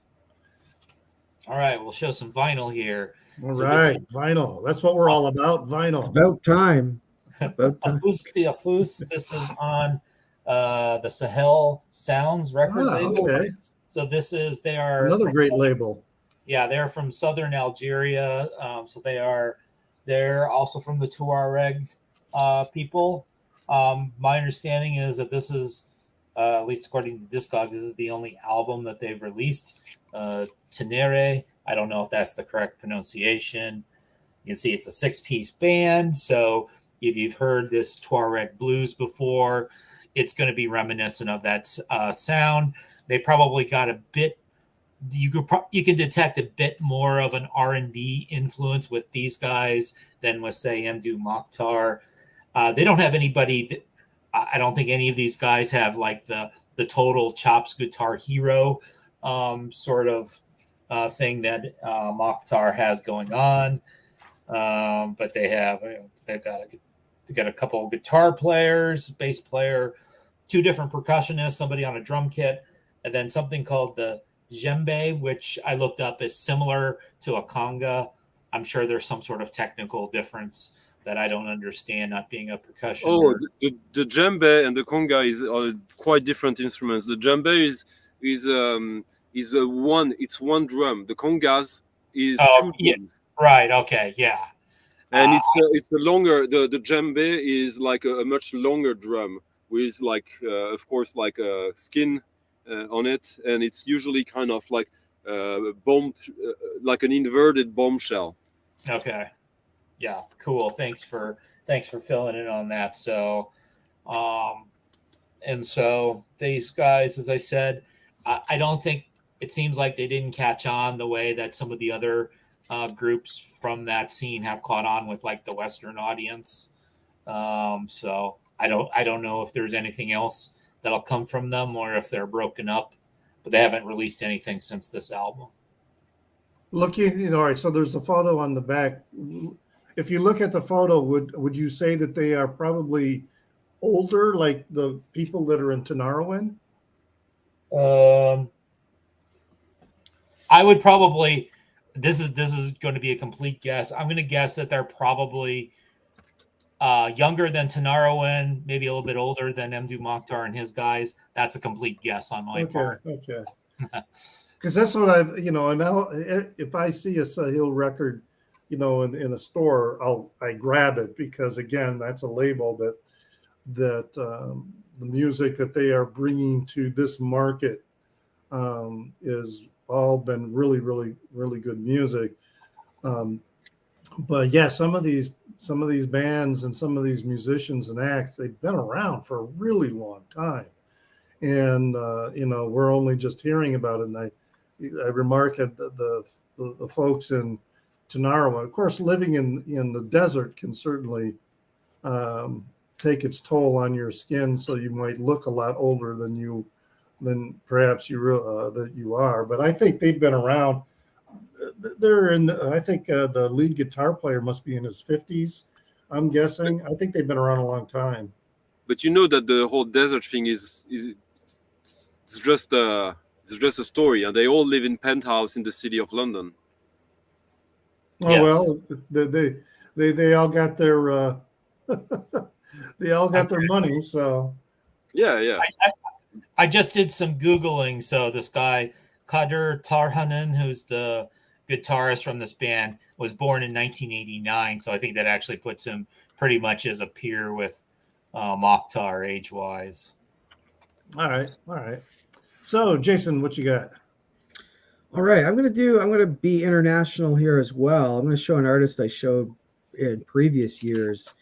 All right, we'll show some vinyl here. All right, vinyl. That's what we're all about, vinyl. It's about time. Afus. This is on the Sahel Sounds record label. Okay. So they are another great label. Yeah, they're from southern Algeria. So they're also from the Tuareg people. My understanding is that this is, at least according to Discogs, this is the only album that they've released. Tenere, I don't know if that's the correct pronunciation. You can see it's a 6-piece band. So if you've heard this Tuareg blues before, it's going to be reminiscent of that sound. They probably got a bit. You can detect a bit more of an R&B influence with these guys than with, say, Mdou Mokhtar. They don't have anybody. I don't think any of these guys have like the total chops guitar hero sort of thing that Mokhtar has going on. But they've got a couple of guitar players, bass player, two different percussionists, somebody on a drum kit, and then something called the djembe, which I looked up is similar to a conga. I'm sure there's some sort of technical difference that I don't understand, not being a percussion. The djembe and the conga are quite different instruments. The djembe is one drum. The congas is two drums. Right. Okay. Yeah. and it's a longer. The djembe is like a much longer drum with like of course like a skin on it, and it's usually kind of like bomb, like an inverted bombshell. Okay. Yeah, cool. Thanks for filling in on that. So, and so these guys, as I said, I don't think it seems like they didn't catch on the way that some of the other groups from that scene have caught on with like the Western audience. So I don't know if there's anything else that'll come from them or if they're broken up, but they haven't released anything since this album. Looking, all right. So there's a photo on the back. If you look at the photo, would you say that they are probably older, like the people that are in Tinariwen? I would probably. This is going to be a complete guess. I'm going to guess that they're probably younger than Tinariwen, maybe a little bit older than Mdu Mokhtar and his guys. That's a complete guess on my part. Okay. Because that's what I've, and now if I see a Sahil record, in a store, I grab it because again, that's a label that the music that they are bringing to this market is all been really, really, really good music. But yeah, some of these bands and some of these musicians and acts, they've been around for a really long time, and we're only just hearing about it. And I remark at the folks in Tinariwen. Of course, living in the desert can certainly take its toll on your skin, so you might look a lot older than perhaps that you are. But I think they've been around. They're in. I think the lead guitar player must be in his 50s. I'm guessing. I think they've been around a long time. But you know that the whole desert thing is it's just a story, and they all live in penthouse in the city of London. Oh yes. Well, they all got their they all got their money. So yeah. I just did some Googling. So this guy Kadir Tarhanen, who's the guitarist from this band, was born in 1989. So I think that actually puts him pretty much as a peer with Mokhtar age-wise. All right. So Jason, what you got? All right, I'm gonna be international here as well. I'm gonna show an artist I showed in previous years.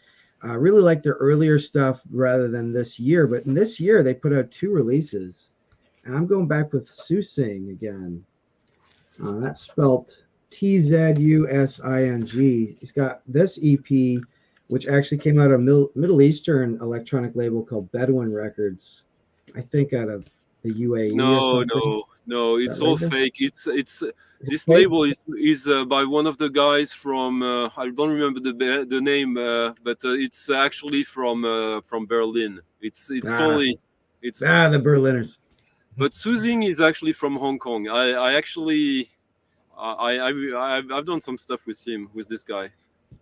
I really like their earlier stuff rather than this year, but in this year they put out 2 releases, and I'm going back with Susing again. That's spelled Tzusing. He's got this EP, which actually came out of Middle Eastern electronic label called Bedouin Records, I think out of the UAE. No, it's all fake. It's this fake? Label is by one of the guys from I don't remember the name, but it's actually from Berlin. It's totally the Berliners. But Susing is actually from Hong Kong. I've done some stuff with this guy.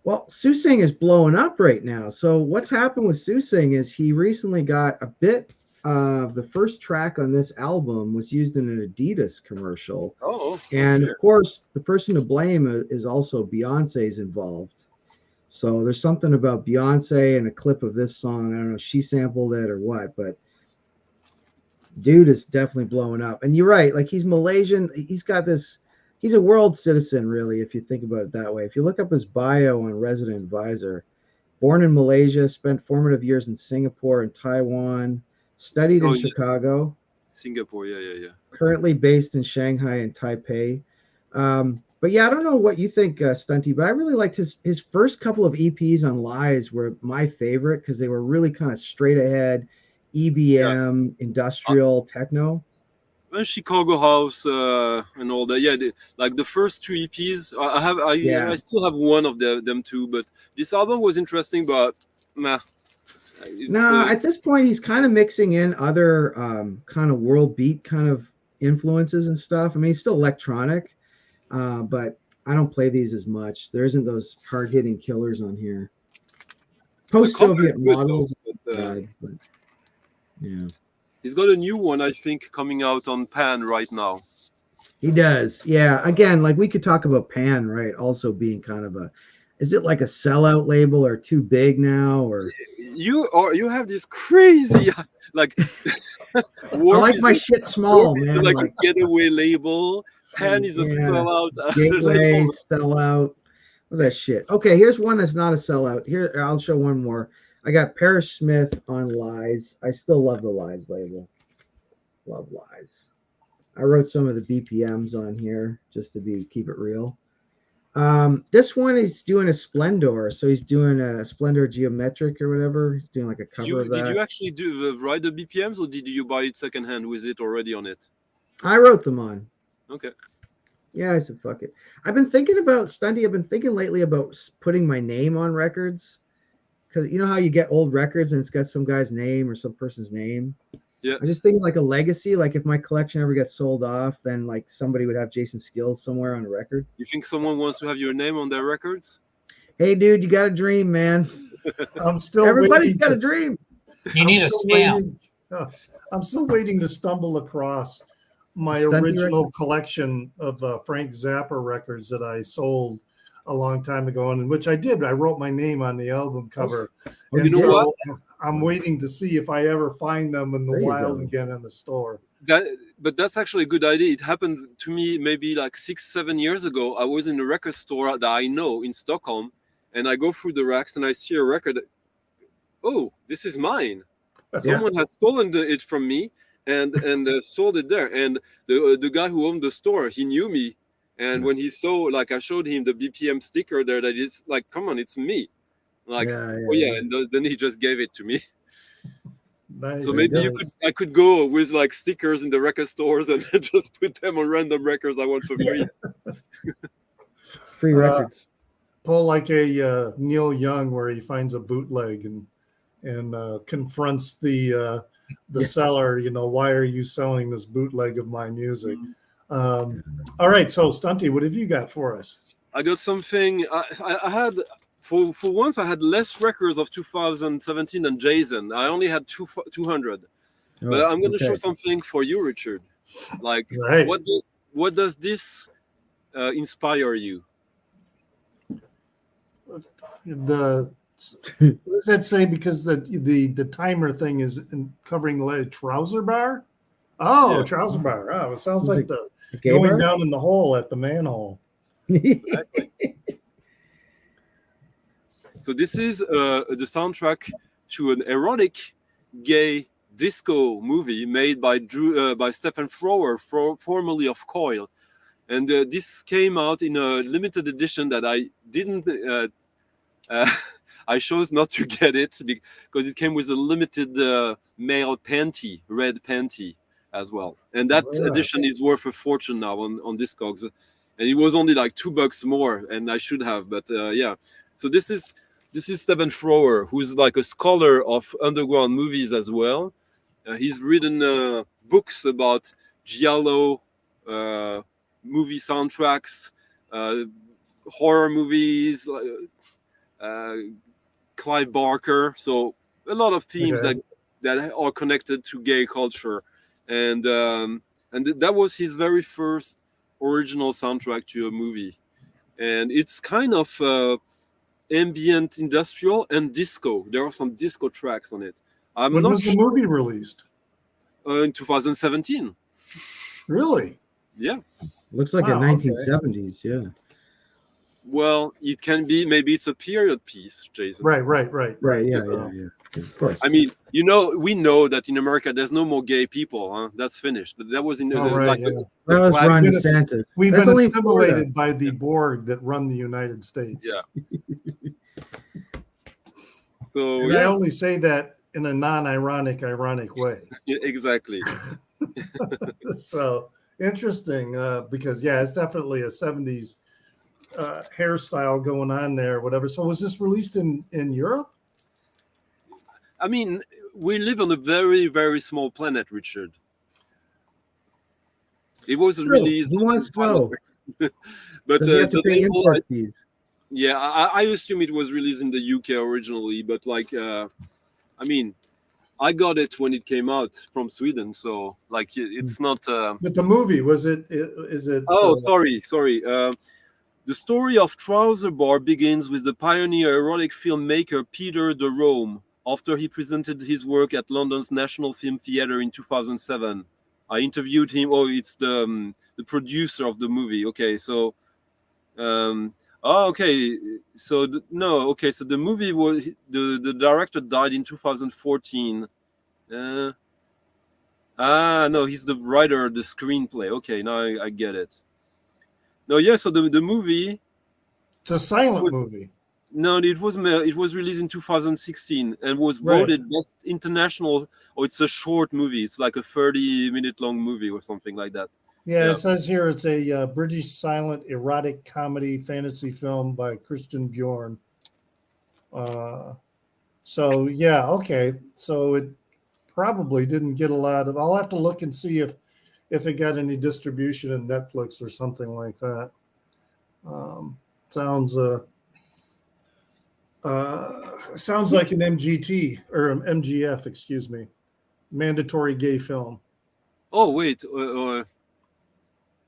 Well, Susing is blowing up right now. So what's happened with Susing is he recently got a bit of the first track on this album was used in an Adidas commercial. And of course, the person to blame is also Beyonce's involved. So there's something about Beyonce and a clip of this song. I don't know if she sampled it or what, but dude is definitely blowing up. And you're right, like he's Malaysian. He's a world citizen, really, if you think about it that way. If you look up his bio on Resident Advisor, born in Malaysia, spent formative years in Singapore and Taiwan, studied in Chicago. Singapore, yeah. Currently based in Shanghai and Taipei. But yeah, I don't know what you think, Stunty, but I really liked his first couple of EPs on Lies were my favorite because they were really kind of straight ahead, EBM, industrial, techno. Chicago House and all that. Yeah, like the first 2 EPs, I still have one of them too. But this album was interesting, but nah. At this point, he's kind of mixing in other kind of world beat kind of influences and stuff. I mean, he's still electronic, but I don't play these as much. There isn't those hard-hitting killers on here. Post-Soviet models. But yeah. He's got a new one, I think, coming out on Pan right now. He does. Yeah. Again, like we could talk about Pan, right? Also being kind of Is it like a sellout label or too big now? Or you have this crazy like I Warp like is my a, shit small, Warp is man. like Like a getaway label. Pan is a yeah, sellout Gateway, label. sellout. What's that shit? Okay, here's one that's not a sellout. Here, I'll show one more. I got Parrish Smith on Lies. I still love the Lies label. Love Lies. I wrote some of the BPMs on here just to keep it real. This one is doing a Splendor, so he's doing a Splendor Geometric or whatever. He's doing like a cover of that. Did you actually write the BPMs, or did you buy it secondhand with it already on it? I wrote them on. Okay. Yeah, I said fuck it. I've been thinking about Stunty. I've been thinking lately about putting my name on records, because you know how you get old records and it's got some guy's name or some person's name. Yeah. I'm just thinking like a legacy. Like if my collection ever gets sold off, then like somebody would have Jason Skills somewhere on a record. You think someone wants to have your name on their records? Hey, dude, you got a dream, man. I'm still Everybody's waiting got a to- dream. You need a I'm still stamp. waiting- I'm still waiting to stumble across my Stunty original collection of Frank Zappa records that I sold a long time ago, and in which I did. I wrote my name on the album cover, Oh, and you know so I'm waiting to see if I ever find them in the There you wild go. again in the store. But that's actually a good idea. It happened to me maybe like 6-7 years ago. I was in a record store that I know in Stockholm, and I go through the racks and I see a record. Oh, this is mine. Someone has stolen it from me and sold it there. And the guy who owned the store, he knew me, and when he saw, like, I showed him the BPM sticker there, that is like, come on, it's me. Like, and then he just gave it to me. Nice. So maybe I could go with like stickers in the record stores and just put them on random records I want for free. Free records. Pull like a Neil Young, where he finds a bootleg and confronts the seller. You know, why are you selling this bootleg of my music? All right, so Stunty, what have you got for us? I got something. I had for once I had less records of 2017 than Jason. I only had 200. But I'm going to show something for you, Richard. Like, right. what does this inspire you? What does that say? Because the timer thing is covering the trouser bar. Oh, yeah. Trouser bar. Oh, it sounds like the going bar? Down in the hole at the manhole. Exactly. So this is the soundtrack to an erotic gay disco movie made by Stephen Thrower, formerly of Coil, and this came out in a limited edition that I didn't. I chose not to get it because it came with a limited male panty, red panty as well, and that edition is worth a fortune now on Discogs, and it was only like $2 more, and I should have, but yeah. So this is Stephen Thrower, who's like a scholar of underground movies as well. He's written books about giallo movie soundtracks, horror movies, Clive Barker. So a lot of themes that are connected to gay culture, and that was his very first original soundtrack to a movie, and it's kind of ambient, industrial, and disco. There are some disco tracks on it. When was the movie released? In 2017. Really? Yeah. Looks like a 1970s. Okay. Yeah. Well, it can be. Maybe it's a period piece, Jason. Right. Yeah. Of course. I mean, we know that in America there's no more gay people. Huh? That's finished. That was in that was Ron DeSantis. We've been assimilated by the Borg that run the United States. Yeah. So I only say that in a non-ironic way. Yeah, exactly. So interesting, because it's definitely a 70s hairstyle going on there, whatever. So was this released in Europe? I mean, we live on a very, very small planet, Richard. It was released. Who wants to know? But you have to pay import fees. Yeah, I assume it was released in the UK originally, but like, I mean, I got it when it came out from Sweden, so like it's not. But the movie is it? Oh, sorry. The story of Trouser Bar begins with the pioneer erotic filmmaker Peter de Rome after he presented his work at London's National Film Theatre in 2007. I interviewed him. Oh, it's the producer of the movie. Okay, so okay. So no, okay. So the movie was the director died in 2014. No, he's the writer of the screenplay. Okay, now I get it. No, yeah. So the movie. It's a silent movie. No, it was released in 2016 and was Right. voted best international. Oh, it's a short movie. It's like a 30-minute long movie or something like that. Yeah, Yeah. it says here it's a British silent erotic comedy fantasy film by Christian Bjorn. So yeah, okay. So it probably didn't get a lot of. I'll have to look and see if it got any distribution in Netflix or something like that. Sounds sounds like an MGT or an MGF, excuse me, mandatory gay film. Oh wait,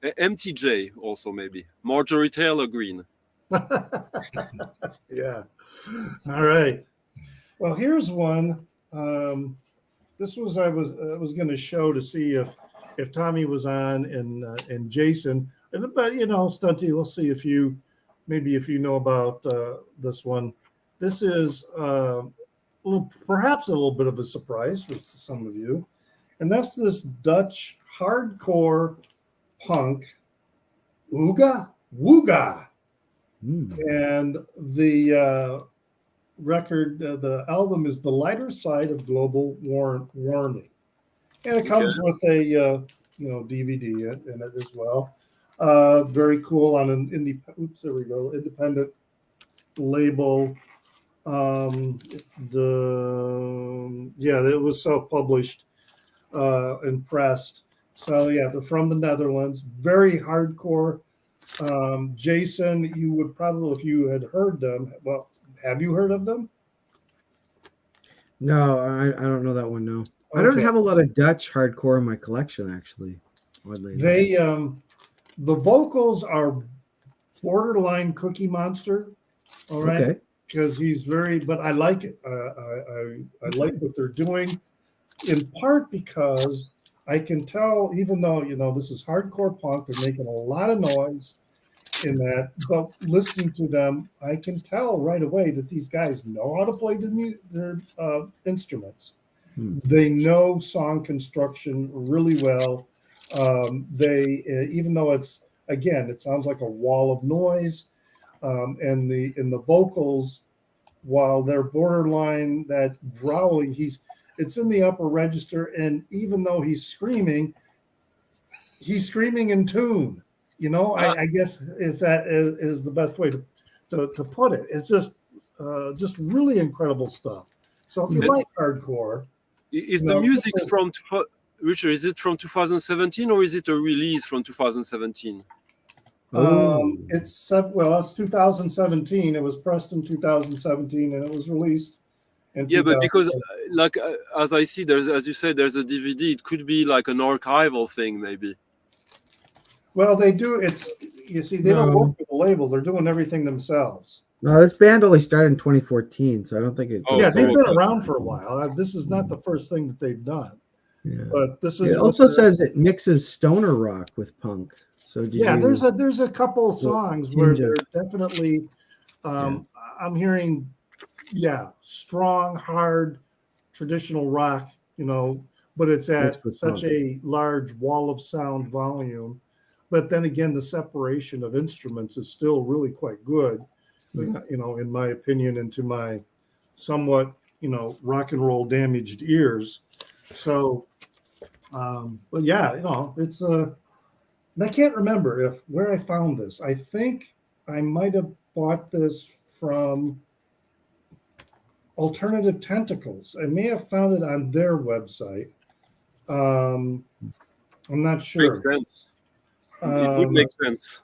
MTJ also maybe Marjorie Taylor Greene. Yeah. All right. Well, here's one. This was I was going to show to see if Tommy was on and Jason. But Stunty, let's see if you know about this one. This is perhaps a little bit of a surprise for some of you, and that's this Dutch hardcore punk, Ooga Wooga. And the record, the album is The Lighter Side of Global Warming, and it comes with a DVD in it as well. Very cool on an independent label. It was self-published and pressed. So yeah, they're from the Netherlands. Very hardcore. Jason, you would probably, if you had heard them, well, have you heard of them? No, I don't know that one. No, Okay. I don't have a lot of Dutch hardcore in my collection, actually. Oddly enough. They the vocals are borderline Cookie Monster. All right. Okay. Because he's but I like it. I like what they're doing, in part because I can tell, even though this is hardcore punk, they're making a lot of noise in that. But listening to them, I can tell right away that these guys know how to play their instruments. They know song construction really well. They even though it sounds like a wall of noise. And the vocals, while they're borderline that growling, it's in the upper register, and even though he's screaming in tune. I guess is the best way to put it. It's just really incredible stuff. So if you like hardcore, is the music from Richard? Is it from 2017 or is it a release from 2017? It's 2017. It was pressed in 2017 and it was released in but because as I see, as you said, there's a DVD. It could be like an archival thing, maybe. Well, they do. They don't work with the label. They're doing everything themselves. No, this band only started in 2014, so I don't think it. They've been around for a while. This is not the first thing that they've done. Yeah. But this is. It also says it mixes stoner rock with punk. So there's a couple songs where they're definitely. I'm hearing, strong, hard, traditional rock. But it's at such a large wall of sound volume. But then again, the separation of instruments is still really quite good, in my opinion, and to my somewhat, rock and roll damaged ears. So, but it's and I can't remember where I found this. I think I might have bought this from Alternative Tentacles. I may have found it on their website. I'm not sure. Makes sense. It would make sense.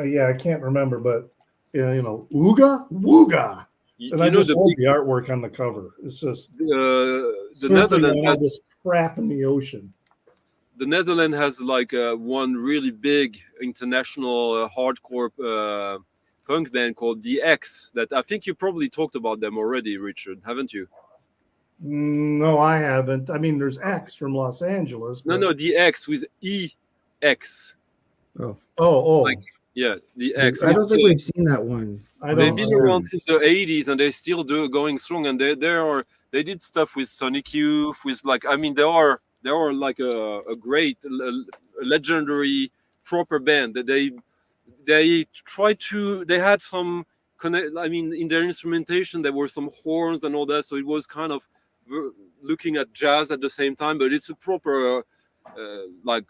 I can't remember, but Ooga Wooga. And I just love the artwork on the cover. It's just the Netherlands has this crap in the ocean. the Netherlands has like one really big international hardcore punk band called The X. That I think you probably talked about them already, Richard, haven't you? No, I haven't. I mean, there's X from Los Angeles. No, But... no, The X with EX. Oh. Like, yeah, The X. I don't think we've seen that one. They've been around since the 80s, and they still going strong. And they did stuff with Sonic Youth, with like, I mean, they are like a great, legendary, proper band. That they tried to, they had some connect. I mean, in their instrumentation, there were some horns and all that, so it was kind of looking at jazz at the same time. But it's a proper like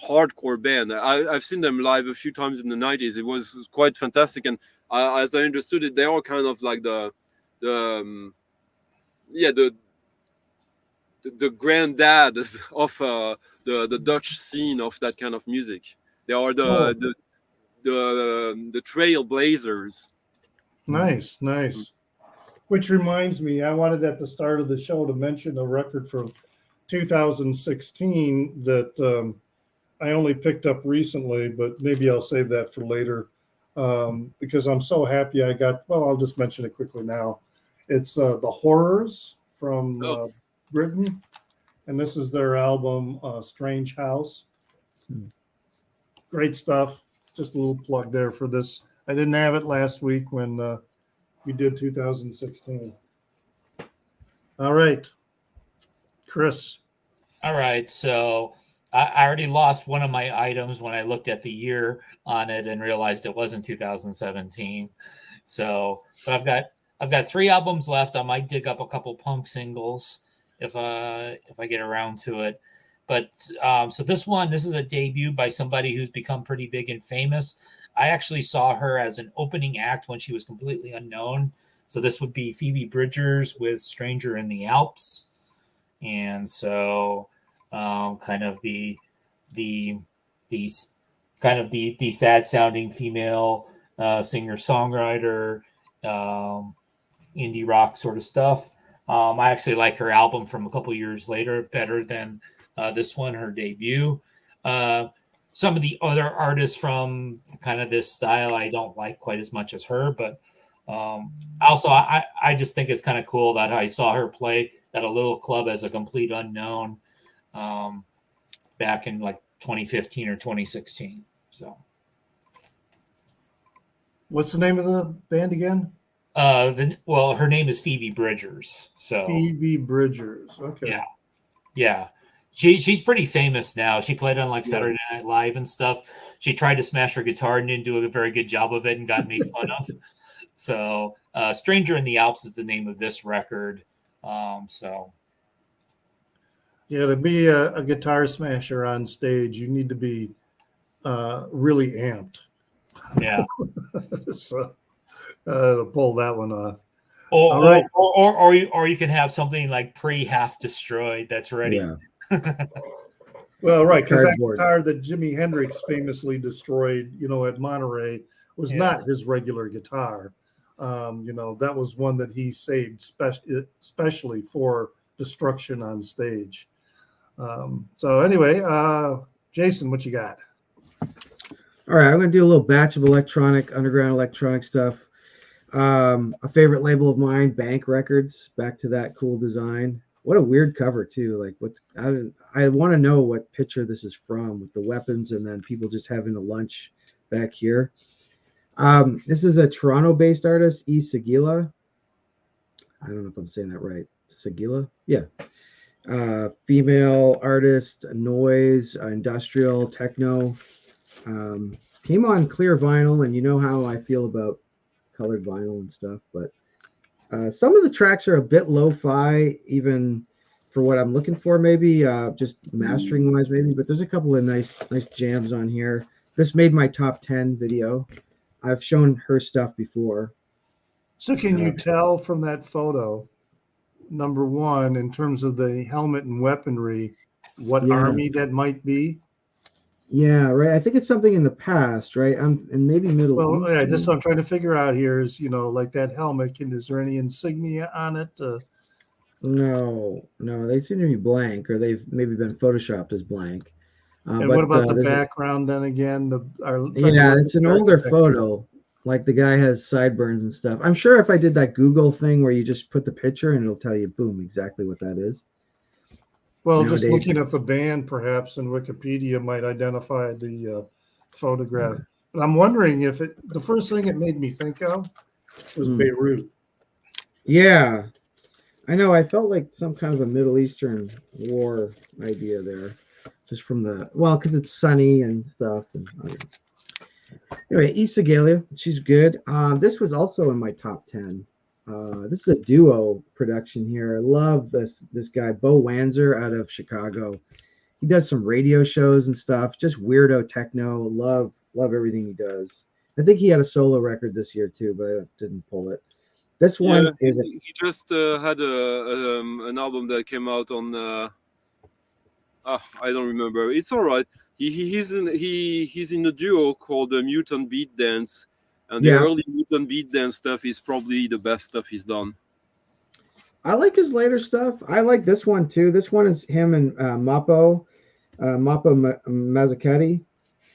hardcore band. I've seen them live a few times in the 90s. It was quite fantastic, and as I understood it, they are kind of like the granddad of the Dutch scene of that kind of music. They are the trailblazers. Nice. Which reminds me, I wanted at the start of the show to mention a record from 2016 that I only picked up recently, but maybe I'll save that for later because I'm so happy I got. Well, I'll just mention it quickly now. It's The Horrors from Britain, and this is their album Strange House. Great stuff. Just a little plug there for this. I didn't have it last week when we did 2016. All right, Chris. All right, so I already lost one of my items when I looked at the year on it and realized it wasn't 2017. So, but I've got 3 albums left. I might dig up a couple punk singles if I get around to it. But so this is a debut by somebody who's become pretty big and famous. I actually saw her as an opening act when she was completely unknown. So this would be Phoebe Bridgers with "Stranger in the Alps," and so kind of the sad sounding female singer songwriter, indie rock sort of stuff. I actually like her album from a couple years later better than this one, her debut. Some of the other artists from kind of this style I don't like quite as much as her, but also I just think it's kind of cool that I saw her play at a little club as a complete unknown back in like 2015 or 2016. So, what's the name of the band again? Her name is Phoebe Bridgers. So Phoebe Bridgers. Okay. Yeah. She's pretty famous now. She played on like Saturday Night Live and stuff. She tried to smash her guitar and didn't do a very good job of it and got made fun of. So, "Stranger in the Alps" is the name of this record. So, yeah, to be a guitar smasher on stage, you need to be really amped. Yeah. So, to pull that one off. Or you can have something like "Half Destroyed" that's ready. Yeah. Well, right, because that guitar that Jimi Hendrix famously destroyed, at Monterey was not his regular guitar. That was one that he saved especially for destruction on stage. So anyway, Jason, what you got? All right, I'm going to do a little batch of underground electronic stuff. A favorite label of mine, Bank Records. Back to that cool design. What a weird cover too. Like I want to know what picture this is from with the weapons and then people just having a lunch back here. This is a Toronto-based artist, E. Sagila. I don't know if I'm saying that right. Sagila? Yeah. Female artist, noise, industrial, techno. Came on clear vinyl, and you know how I feel about colored vinyl and stuff, but some of the tracks are a bit lo-fi, even for what I'm looking for, maybe just mastering wise, maybe. But there's a couple of nice jams on here. This made my top 10 video. I've shown her stuff before. So can you tell from that photo, number one, in terms of the helmet and weaponry, what army that might be? Yeah, right. I think it's something in the past, right? And maybe Middle East. Well, yeah, just what I'm trying to figure out here is, like that helmet. Is there any insignia on it? No, they seem to be blank, or they've maybe been photoshopped as blank. And but what about the there's background then again? yeah, it's an older photo. Like the guy has sideburns and stuff. I'm sure if I did that Google thing where you just put the picture and it'll tell you, boom, exactly what that is. Well, Nowadays- just looking up the band perhaps in Wikipedia might identify the photograph. But I'm wondering if the first thing it made me think of was Beirut. Yeah, I know. I felt like some kind of a Middle Eastern war idea there, just from because it's sunny and stuff. And anyway, Issa Galia, she's good. This was also in my top 10. This is a duo production here. I love this guy, Bo Wanzer out of Chicago. He does some radio shows and stuff, just weirdo techno. Love everything he does. I think he had a solo record this year too, but I didn't pull it. This one is he just had an album that came out on I don't remember. It's all right. He's in a duo called Mutant Beat Dance, and the early Mutant Beat Dance stuff is probably the best stuff he's done. I like his later stuff. I like this one too. This one is him and Mappo Mazzucchetti.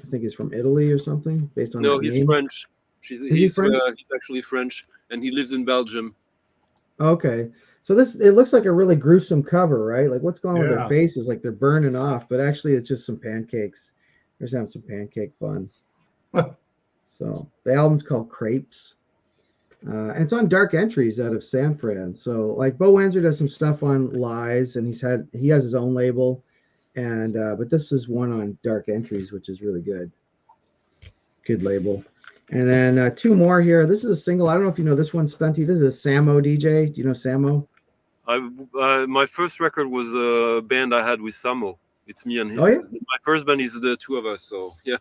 I think he's from Italy or something, based on that he's name. French. He's French? He's actually French, and he lives in Belgium. Okay, so it looks like a really gruesome cover, right? Like what's going on with their faces? Like they're burning off, but actually it's just some pancakes. They're just having some pancake fun. So the album's called Crepes. And it's on Dark Entries out of San Fran. So like Bo Wanzer does some stuff on Lies, and he has his own label, and but this is one on Dark Entries, which is really good. Good label. And then two more here. This is a single. I don't know if you know this one, Stunty. This is a Samo DJ. Do you know Samo? My first record was a band I had with Samo. It's me and him. Oh yeah. My first band is the two of us. So yeah.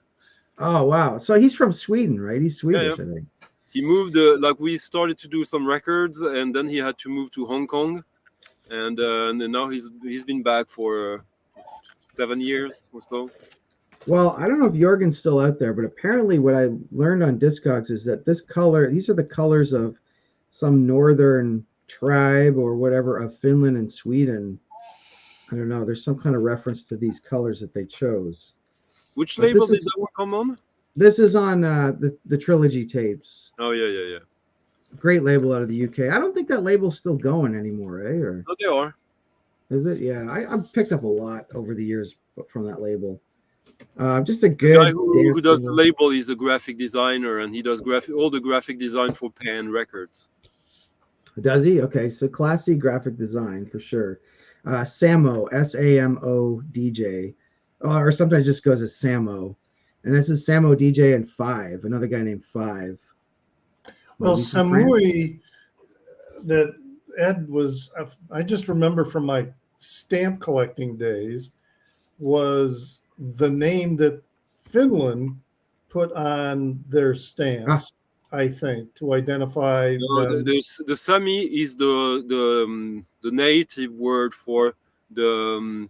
Oh wow. So he's from Sweden, right? He's Swedish, I think. He moved, we started to do some records, and then he had to move to Hong Kong, and now he's been back for 7 years or so. Well, I don't know if Jorgen's still out there, but apparently what I learned on Discogs is that these are the colors of some northern tribe or whatever of Finland and Sweden. I don't know. There's some kind of reference to these colors that they chose. Which label did that one come on? This is on the Trilogy tapes. Oh yeah. Great label out of the UK. I don't think that label's still going anymore, eh? Or they are. Is it? Yeah, I've picked up a lot over the years from that label. Just a good. The guy who does the label is a graphic designer, and he does all the graphic design for Pan Records. Does he? Okay, so classy graphic design for sure. Samo, Samo DJ, or sometimes just goes as Samo. And this is Samo DJ and Five, another guy named Five. Well, Samui, that Ed was, I just remember from my stamp collecting days, was the name that Finland put on their stamps, I think, to identify them. The Sami is the native word for the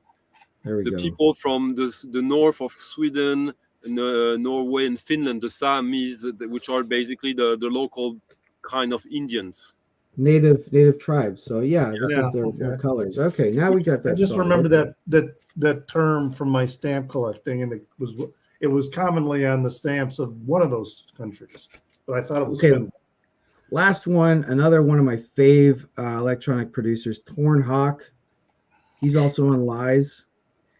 people from the north of Sweden, Norway and Finland, the Samis, which are basically the local kind of Indians, native tribes. So yeah, this is their colors. Okay, now we got that. I just remember that term from my stamp collecting, and it was commonly on the stamps of one of those countries, but I thought it was Finland. Last one, another one of my fave electronic producers, Torn Hawk. He's also on Lies.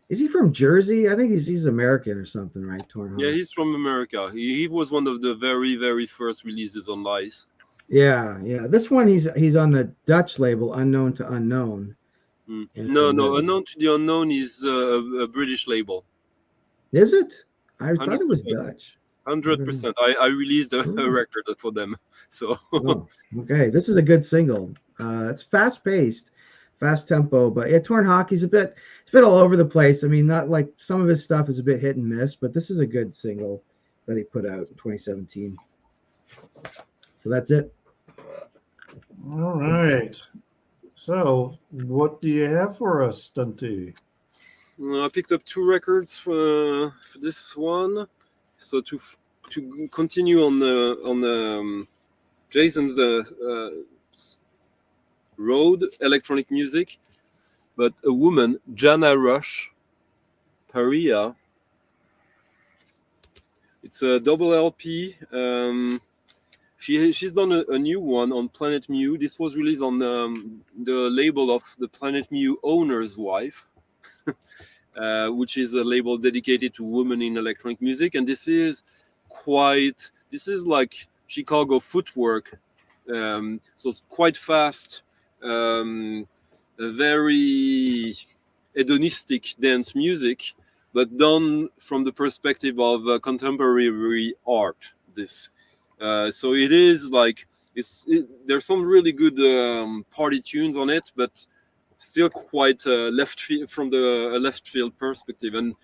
Is he from Jersey? I think he's American or something, right? Torn Hawk. Yeah, he's from America. He was one of the very, very first releases on Lies. Yeah. This one he's on the Dutch label, Unknown to Unknown. No, Unknown to the Unknown is a British label. Is it? I thought it was Dutch. 100%. I released a record for them. So okay, this is a good single. It's fast paced, fast tempo, but yeah, Torn Hawk, it's a bit all over the place. I mean, not like some of his stuff is a bit hit and miss, but this is a good single that he put out in 2017. So that's it. All right. So what do you have for us, Stunty? I picked up 2 records for this one. So to continue on Jason's road, electronic music, but a woman, Jana Rush, Paria, It's a double LP. She's done a new one on Planet Mu. This was released on the label of the Planet Mu owner's wife, which is a label dedicated to women in electronic music. And this is like Chicago footwork. So it's quite fast, very hedonistic dance music, but done from the perspective of contemporary art. So it is like there's some really good party tunes on it, but still quite left field from the left field perspective. And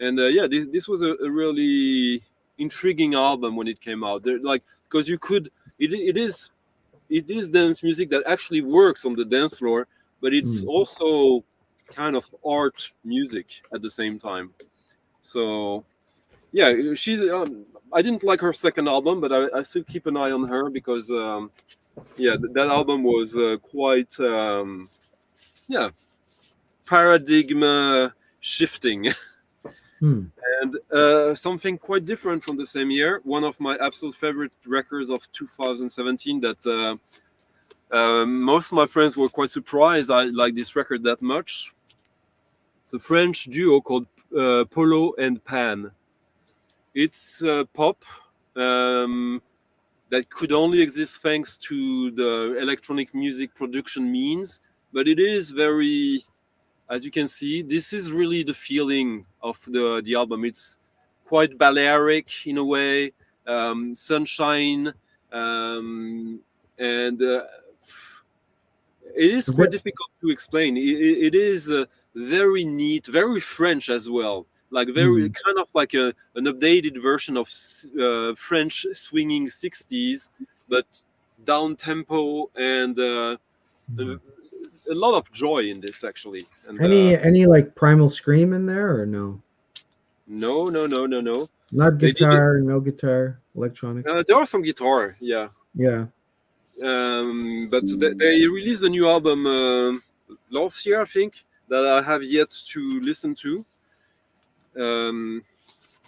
yeah, this was a really intriguing album when it came out. Because it is dance music that actually works on the dance floor, but it's also kind of art music at the same time. So yeah, she's I didn't like her second album, but I still keep an eye on her because that album was quite paradigm shifting. And something quite different from the same year, one of my absolute favorite records of 2017 that most of my friends were quite surprised I like this record that much. It's a French duo called Polo and Pan. It's pop that could only exist thanks to the electronic music production means, but it is very, as you can see, this is really the feeling of the album. It's quite Balearic in a way, sunshine, and it is quite difficult to explain. It is very neat, very French as well. Like very kind of like an updated version of French swinging 60s, but down tempo and a lot of joy in this actually. And, any like Primal Scream in there or no? No. Not guitar, no guitar, electronic. There are some guitar, yeah. Yeah. But they released a new album last year, I think, that I have yet to listen to.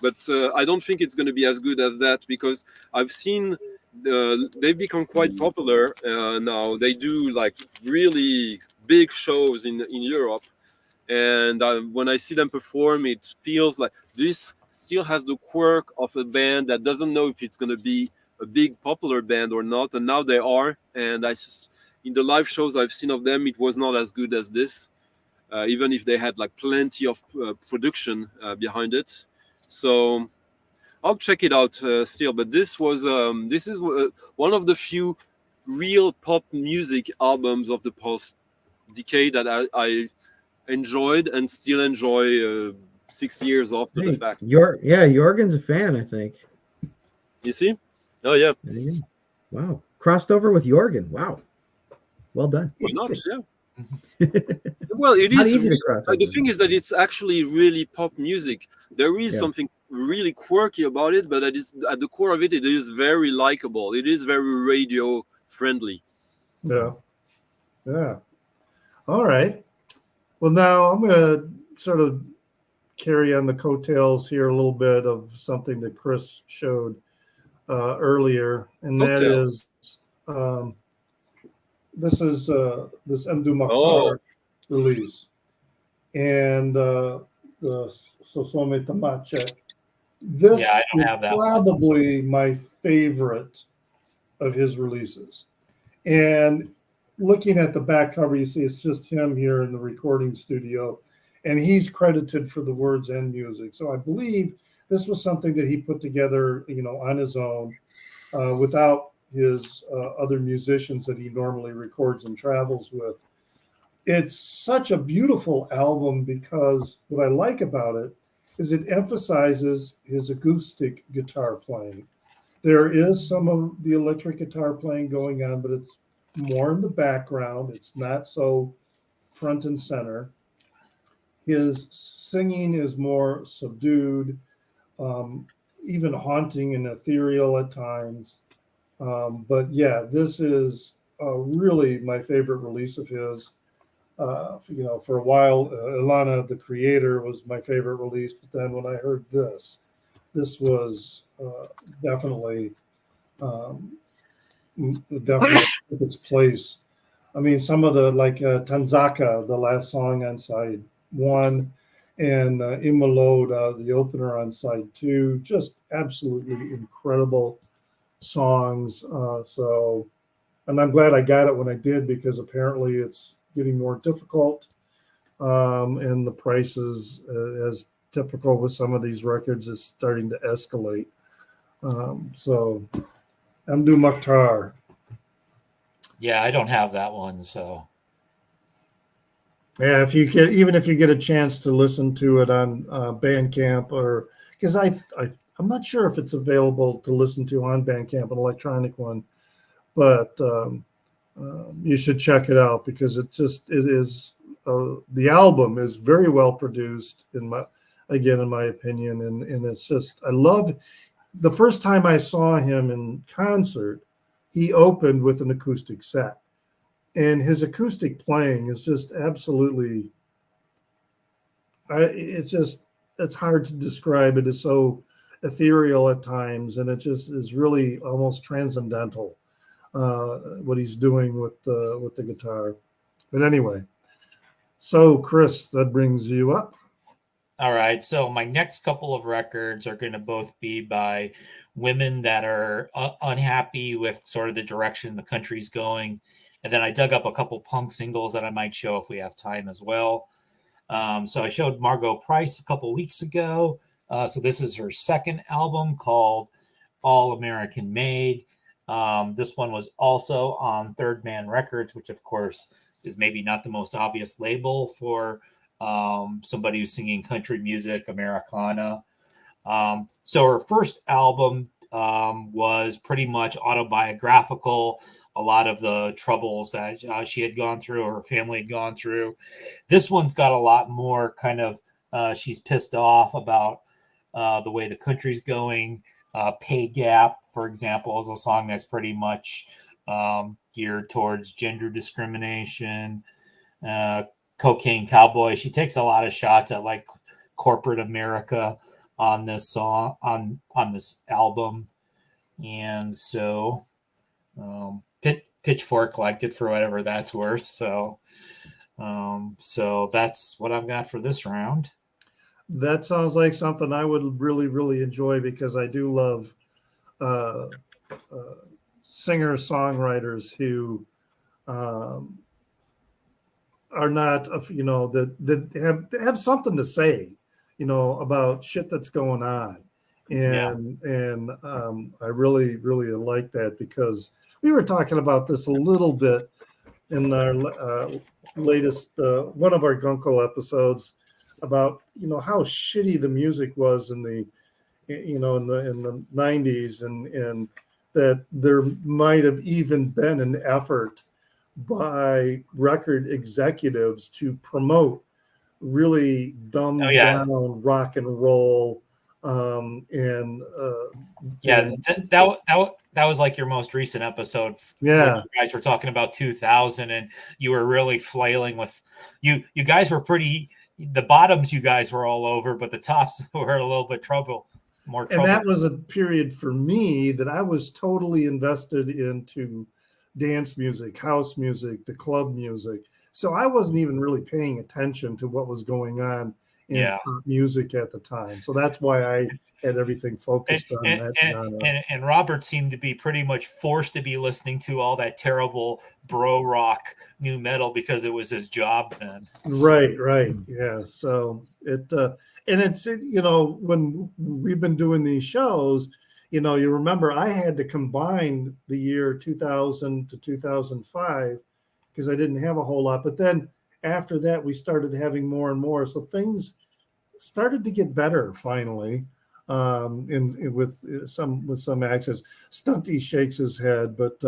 But I don't think it's going to be as good as that because I've seen they've become quite popular now. They do like really big shows in Europe, and when I see them perform, it feels like this still has the quirk of a band that doesn't know if it's going to be a big popular band or not, and now they are. And in the live shows I've seen of them, it was not as good as this. Even if they had like plenty of production behind it. So I'll check it out still. But this is one of the few real pop music albums of the past decade that I enjoyed and still enjoy 6 years after the fact. Jorgen's a fan, I think. You see? Oh yeah. Wow. Crossed over with Jorgen. Wow. Well done. Why not? Yeah. Well, it is easy to cross over. The thing is that it's actually really pop music. There is something really quirky about it, but at the core of it is very likable. It is very radio friendly. Yeah. All right. Well, now I'm going to sort of carry on the coattails here a little bit of something that Chris showed earlier, and that is this is this Mdu Makar release, and the Sosome Tamacek. This I don't is have that probably my favorite of his releases. And looking at the back cover, you see it's just him here in the recording studio, and he's credited for the words and music. So I believe this was something that he put together, on his own, without his other musicians that he normally records and travels with. It's such a beautiful album because what I like about it is it emphasizes his acoustic guitar playing. There is some of the electric guitar playing going on, but it's more in the background. It's not so front and center. His singing is more subdued, even haunting and ethereal at times. But yeah, this is really my favorite release of his. For a while, Ilana, the Creator, was my favorite release. But then when I heard this, this was definitely definitely took its place. I mean, some of the like Tanzaka, the last song on side one, and Imalode, the opener on side two, just absolutely incredible songs. And I'm glad I got it when I did because apparently it's getting more difficult, and the prices, as typical with some of these records, is starting to escalate. So, Amdu Mukhtar. Yeah, I don't have that one, so Yeah, if you get even if you get a chance to listen to it on Bandcamp, or because I'm not sure if it's available to listen to on Bandcamp, an electronic one, but you should check it out because it is the album is very well produced in my opinion, and it's just I love the first time I saw him in concert, he opened with an acoustic set. And his acoustic playing is just absolutely, it's hard to describe. It is so ethereal at times, and it just is really almost transcendental, what he's doing with the guitar. But anyway, so Chris, that brings you up. all right. So my next couple of records are going to both be by women that are unhappy with sort of the direction the country's going. And then I dug up a couple punk singles that I might show if we have time as well. So I showed Margot Price a couple weeks ago. So this is her second album called All American Made. This one was also on Third Man Records, which of course is maybe not the most obvious label for somebody who's singing country music, Americana. So her first album was pretty much autobiographical. A lot of the troubles that she had gone through or her family had gone through. This one's got a lot more kind of, she's pissed off about the way the country's going. Pay Gap, for example, is a song that's pretty much geared towards gender discrimination. Cocaine Cowboy, she takes a lot of shots at like corporate America on this song, on this album. And so Pitchfork liked it for whatever that's worth. So that's what I've got for this round. That sounds like something I would really, really enjoy because I do love singer-songwriters who are not, that have something to say, about shit that's going on. And I really, really like that because we were talking about this a little bit in our latest one of our Gunkel episodes about how shitty the music was in the in the 90s, and that there might have even been an effort by record executives to promote really dumbed down rock and roll. That was like your most recent episode. Yeah, you guys were talking about 2000, and you were really flailing with you guys were pretty. The bottoms you guys were all over, but the tops were a little bit more trouble. And that was a period for me that I was totally invested into dance music, house music, the club music. So I wasn't even really paying attention to what was going on in pop music at the time. So that's why I had everything focused on that genre. And Robert seemed to be pretty much forced to be listening to all that terrible bro rock new metal because it was his job then. Right. Yeah. So it, and it's, when we've been doing these shows, you remember I had to combine the year 2000 to 2005 because I didn't have a whole lot. But then after that, we started having more and more. So things started to get better finally. With some access. Stunty shakes his head, but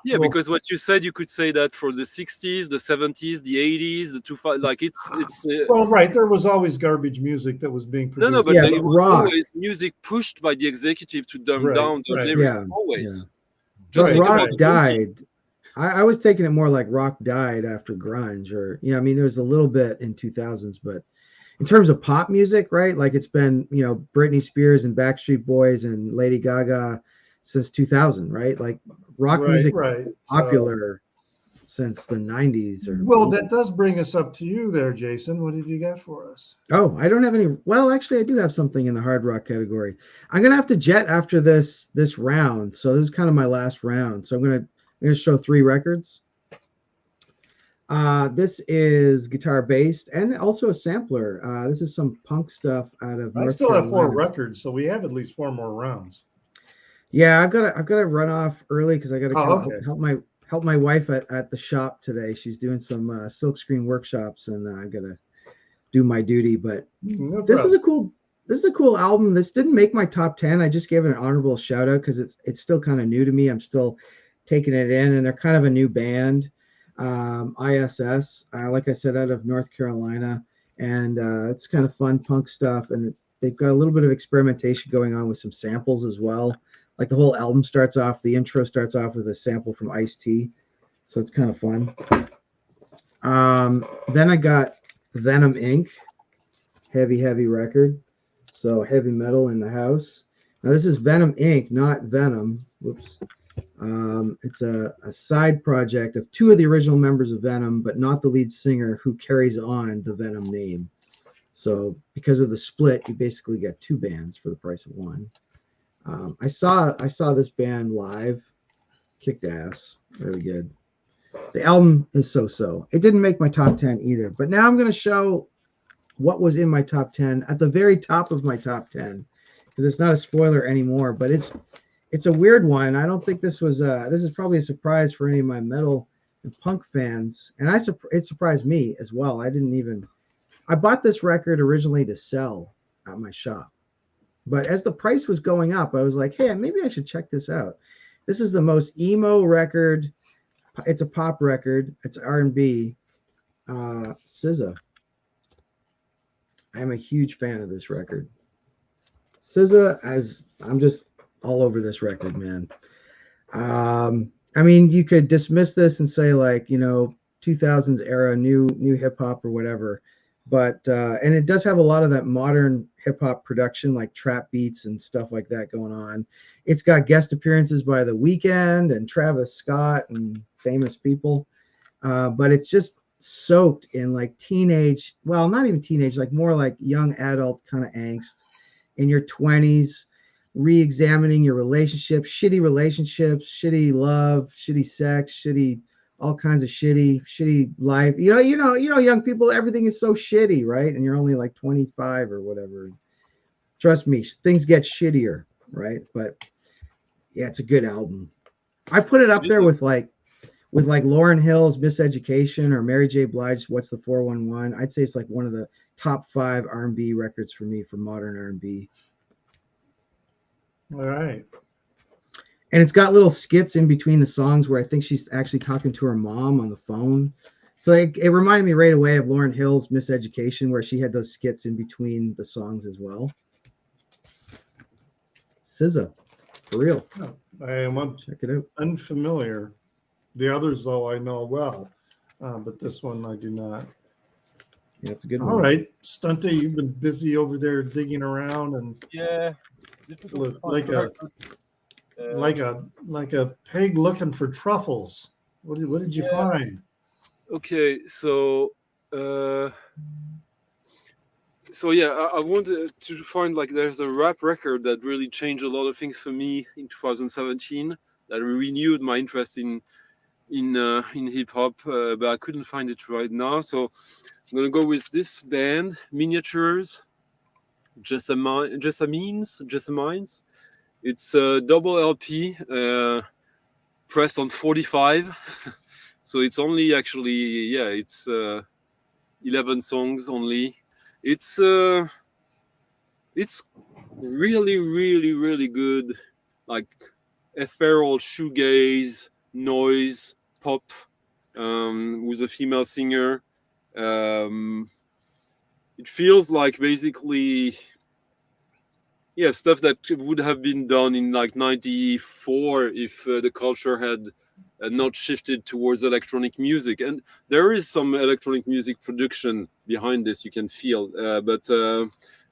because what you said, you could say that for the 60s, the 70s, the 80s, the 2000s, like it's well, right, there was always garbage music that was being produced. No, but it was always music pushed by the executive to dumb down the lyrics. Always. Just rock died. I was taking it more like rock died after grunge, or there was a little bit in 2000s, but in terms of pop music, right? Like it's been, Britney Spears and Backstreet Boys and Lady Gaga since 2000, right? Like rock music Right. popular since the 90s or Well, that does bring us up to you there, Jason. What have you got for us? Oh, I don't have any. Well, actually, I do have something in the hard rock category. I'm gonna have to jet after this round, so this is kind of my last round. So I'm gonna show 3 records. This is guitar based and also a sampler. This is some punk stuff out of I North still have 4 Carolina. records, so we have at least 4 more rounds. Yeah, I've got to run off early because I got to okay. help my wife at the shop today. She's doing some silkscreen workshops, and I got to do my duty. But No this is problem. this is a cool album. This didn't make my top 10. I just gave it an honorable shout out because it's still kind of new to me. I'm still taking it in, and they're kind of a new band. ISS, like I said, out of North Carolina, and it's kind of fun punk stuff, and they've got a little bit of experimentation going on with some samples as well. Like the whole album starts off, the intro starts off with a sample from Ice-T, so it's kind of fun. Then I got Venom Inc., heavy record, so heavy metal in the house. Now this is Venom Inc., not Venom. Whoops. It's a side project of 2 of the original members of Venom, but not the lead singer who carries on the Venom name. So because of the split, you basically get 2 bands for the price of 1. I saw this band live, kicked ass, really good. The album is so. It didn't make my top 10 either, but now I'm going to show what was in my top 10 at the very top of my top 10 because it's not a spoiler anymore, but it's a weird one. I don't think this is probably a surprise for any of my metal and punk fans, and it surprised me as well. I bought this record originally to sell at my shop, but as the price was going up, I was like, hey, maybe I should check this out. This is the most emo record. It's a pop record. It's R&B. SZA. I'm a huge fan of this record. SZA, I'm just all over this record, man. I mean, you could dismiss this and say 2000s era, new hip hop or whatever, but and it does have a lot of that modern hip hop production, like trap beats and stuff like that going on. It's got guest appearances by The Weeknd and Travis Scott and famous people, but it's just soaked in like teenage, well, not even teenage, like more like young adult kind of angst in your 20s, re-examining your relationships, shitty love, shitty sex, shitty, all kinds of shitty life. Young people, everything is so shitty, right? And you're only like 25 or whatever. Trust me, things get shittier, right? But yeah, it's a good album. I put it up there with Lauryn Hill's Miseducation or Mary J. Blige's What's the 411. I'd say it's like one of the top 5 R&B records for me for modern R&B. All right. And it's got little skits in between the songs where I think she's actually talking to her mom on the phone. So it reminded me right away of Lauryn Hill's Miseducation, where she had those skits in between the songs as well. SZA, for real. I am Check it out. unfamiliar. The others, though, I know well, but this one I do not. Yeah, it's a good one. All right, Stunty, you've been busy over there digging around and Yeah, like a pig looking for truffles. What did you find? Okay, so yeah, I wanted to find there's a rap record that really changed a lot of things for me in 2017 that renewed my interest in hip hop, but I couldn't find it right now. So I'm gonna go with this band, Miniatures, Jessamines. It's a double LP, pressed on 45. So it's only actually, it's 11 songs only. It's really, really, really good, like ethereal shoegaze, noise, pop, with a female singer. It feels like basically, stuff that would have been done in like 94 if the culture had not shifted towards electronic music. And there is some electronic music production behind this, you can feel. But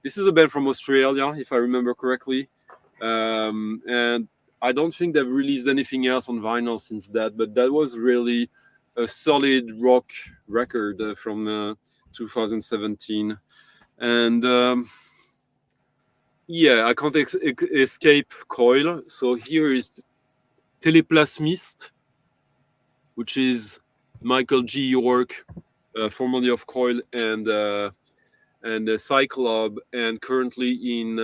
this is a band from Australia, if I remember correctly. And I don't think they've released anything else on vinyl since that, but that was really a solid rock record from 2017. And yeah, I can't escape Coil. So here is Teleplasmist, which is Michael G. York, formerly of Coil, and Cyclob, and currently in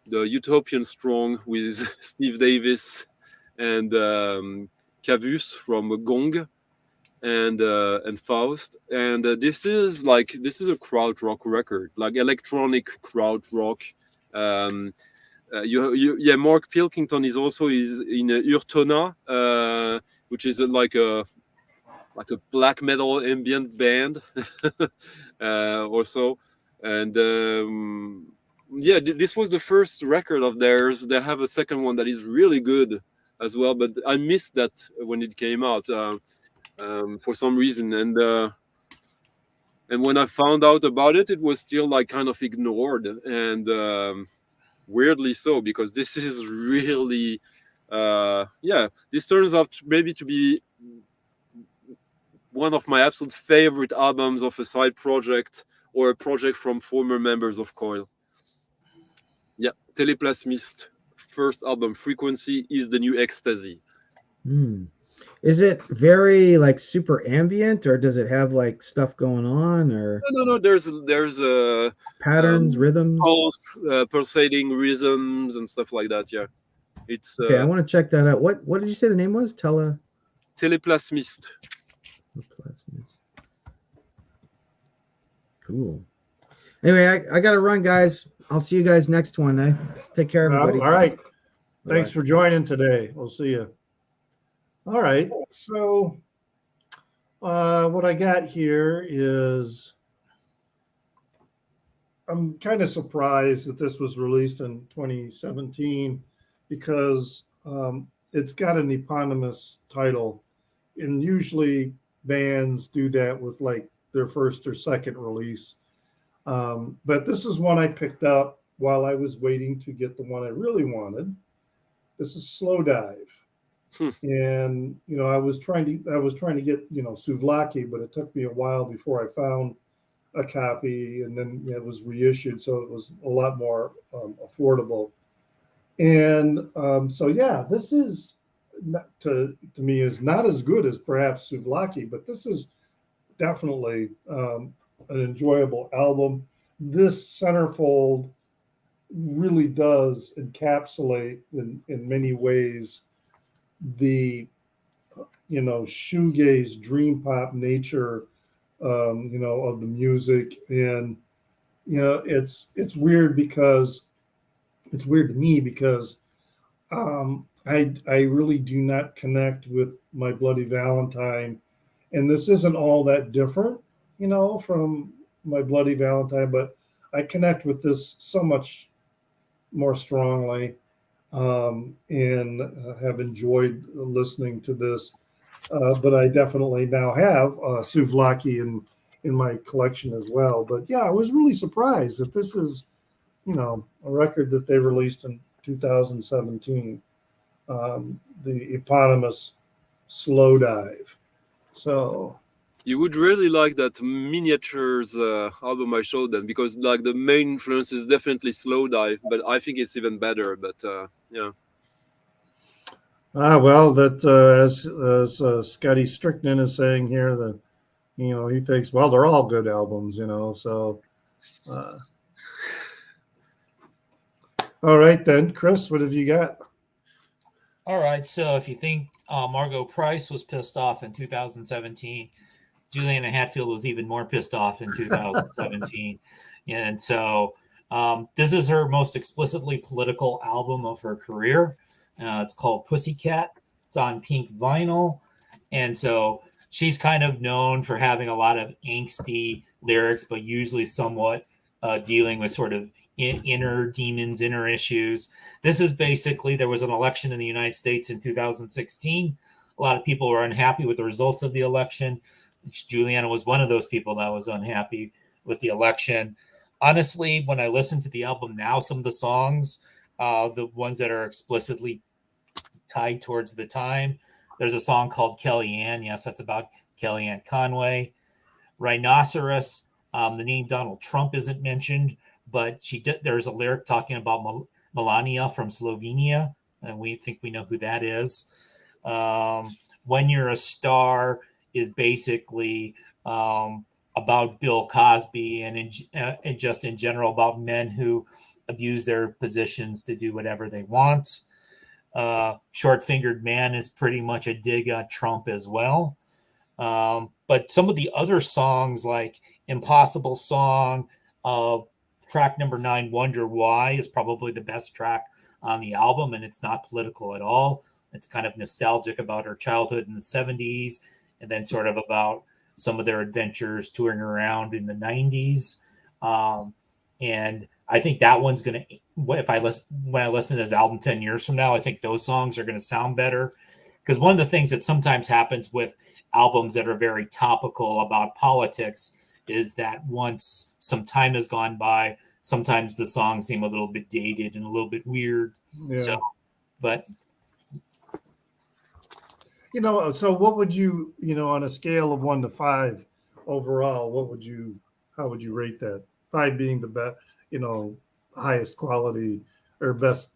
the Utopian Strong with Steve Davis and Cavus from Gong and Faust. And this is a krautrock record, like electronic krautrock. Mark Pilkington is also in Urtona, which is like a black metal ambient band or so. And this was the first record of theirs. They have a second one that is really good as well, but I missed that when it came out for some reason. And when I found out about it, it was still like kind of ignored, and weirdly so, because this is really this turns out maybe to be one of my absolute favorite albums of a side project or a project from former members of Coil. Yeah, Teleplasmist, first album, Frequency, is the new Ecstasy. Is it very like super ambient, or does it have like stuff going on, or No, there's patterns, rhythms, pulsating rhythms and stuff like that. Yeah, it's okay. I want to check that out. What did you say the name was? Teleplasmist. Cool. Anyway, I gotta run, guys. I'll see you guys next one. Take care, everybody. All right. Bye-bye. Thanks for joining today. We'll see you. All right. So what I got here is I'm kind of surprised that this was released in 2017 because it's got an eponymous title. And usually bands do that with like their first or second release. But this is one I picked up while I was waiting to get the one I really wanted. This is Slow Dive. And I was trying to get Souvlaki, but it took me a while before I found a copy, and then it was reissued, so it was a lot more affordable. And this is to me is not as good as perhaps Souvlaki, but this is definitely an enjoyable album. This centerfold really does encapsulate in many ways the shoegaze dream pop nature of the music. And it's weird because it's weird to me because I really do not connect with My Bloody Valentine, and this isn't all that different from My Bloody Valentine, but I connect with this so much more strongly. And have enjoyed listening to this. But I definitely now have Souvlaki in my collection as well. But yeah, I was really surprised that this is, a record that they released in 2017, the eponymous Slow Dive. So you would really like that Miniatures album I showed them, because like the main influence is definitely Slow Dive, but I think it's even better. But yeah. Well, that as Scotty Strickland is saying here, that he thinks, well, they're all good albums, So, all right then, Chris, what have you got? All right, so if you think Margot Price was pissed off in 2017, Juliana Hatfield was even more pissed off in 2017. And so this is her most explicitly political album of her career. It's called Pussycat. It's on pink vinyl. And so she's kind of known for having a lot of angsty lyrics, but usually somewhat dealing with sort of inner demons, inner issues. This is basically, there was an election in the United States in 2016. a lot of people were unhappy with the results of the election. Juliana was one of those people that was unhappy with the election. Honestly, when I listen to the album now, some of the songs, the ones that are explicitly tied towards the time, there's a song called Kellyanne. Yes, that's about Kellyanne Conway. Rhinoceros, the name Donald Trump isn't mentioned, but there's a lyric talking about Melania from Slovenia, and we think we know who that is. When You're a Star is basically about Bill Cosby and just in general about men who abuse their positions to do whatever they want. Short Fingered Man is pretty much a dig on Trump as well. But some of the other songs, like Impossible Song, track number 9, Wonder Why, is probably the best track on the album, and it's not political at all. It's kind of nostalgic about her childhood in the 70s, and then sort of about some of their adventures touring around in the 90s. And I think that one's going to, when I listen to this album 10 years from now, I think those songs are going to sound better. Because one of the things that sometimes happens with albums that are very topical about politics is that once some time has gone by, sometimes the songs seem a little bit dated and a little bit weird. Yeah. So, but so what would you, on a scale of 1 to 5 overall, how would you rate that? 5 being the best, highest quality or best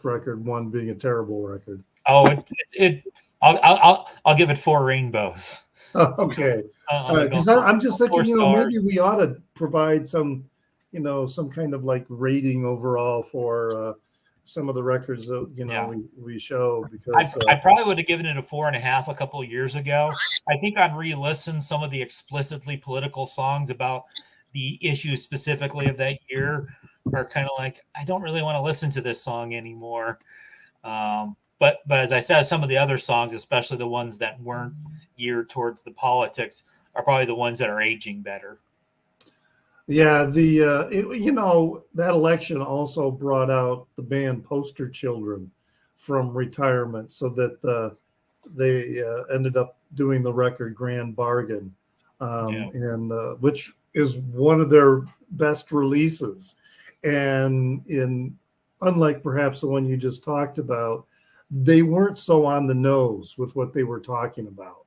record, 1 being a terrible record. I'll give it 4 rainbows. Okay. Because I'm just thinking, maybe we ought to provide some, some kind of like rating overall for some of the records that we show, because I probably would have given it a 4.5 a couple of years ago. I think on re-listen, some of the explicitly political songs about the issues specifically of that year are kind of like, I don't really want to listen to this song anymore. But as I said, some of the other songs, especially the ones that weren't geared towards the politics, are probably the ones that are aging better. Yeah, that election also brought out the band Poster Children from retirement, so that they ended up doing the record Grand Bargain, and which is one of their best releases. And unlike perhaps the one you just talked about, they weren't so on the nose with what they were talking about.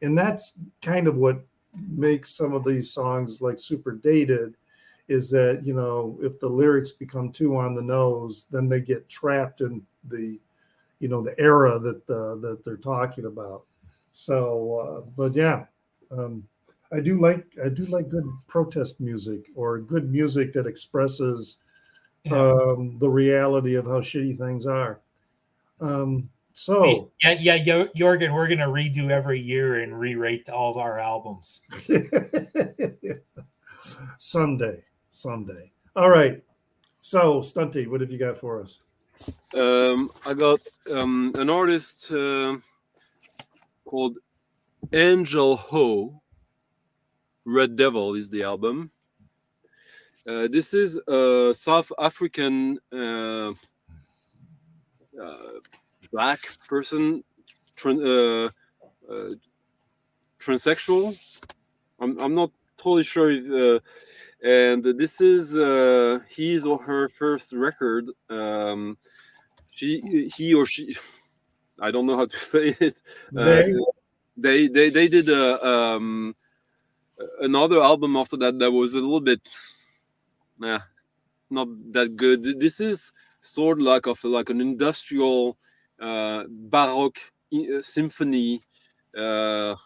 And that's kind of what makes some of these songs like super dated, is that, if the lyrics become too on the nose, then they get trapped in the era that they're talking about. So, but yeah, I do like good protest music, or good music that expresses the reality of how shitty things are. So Jorgen, we're gonna redo every year and re-rate all of our albums. Someday. All right. So, Stunty, what have you got for us? I got an artist called Angel Ho. Red Devil is the album. This is a South African black person, transsexual. I'm not totally sure if, and this is his or her first record. He or she, I don't know how to say it. They did another album after that was a little bit not that good. This is sort of like an industrial baroque symphony of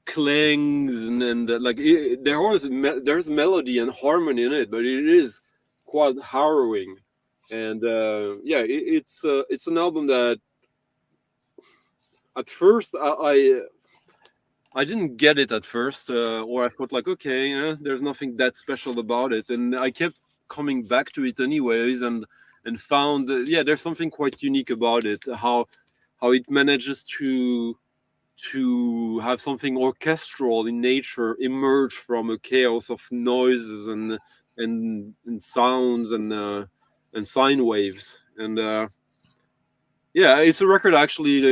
clangs and like there's melody and harmony in it, but it is quite harrowing. And it's an album that at first I didn't get it at first, or I thought like, okay, there's nothing that special about it, and I kept coming back to it anyways, and found there's something quite unique about it, how it manages to have something orchestral in nature emerge from a chaos of noises and sounds and sine waves, and Yeah, it's a record I actually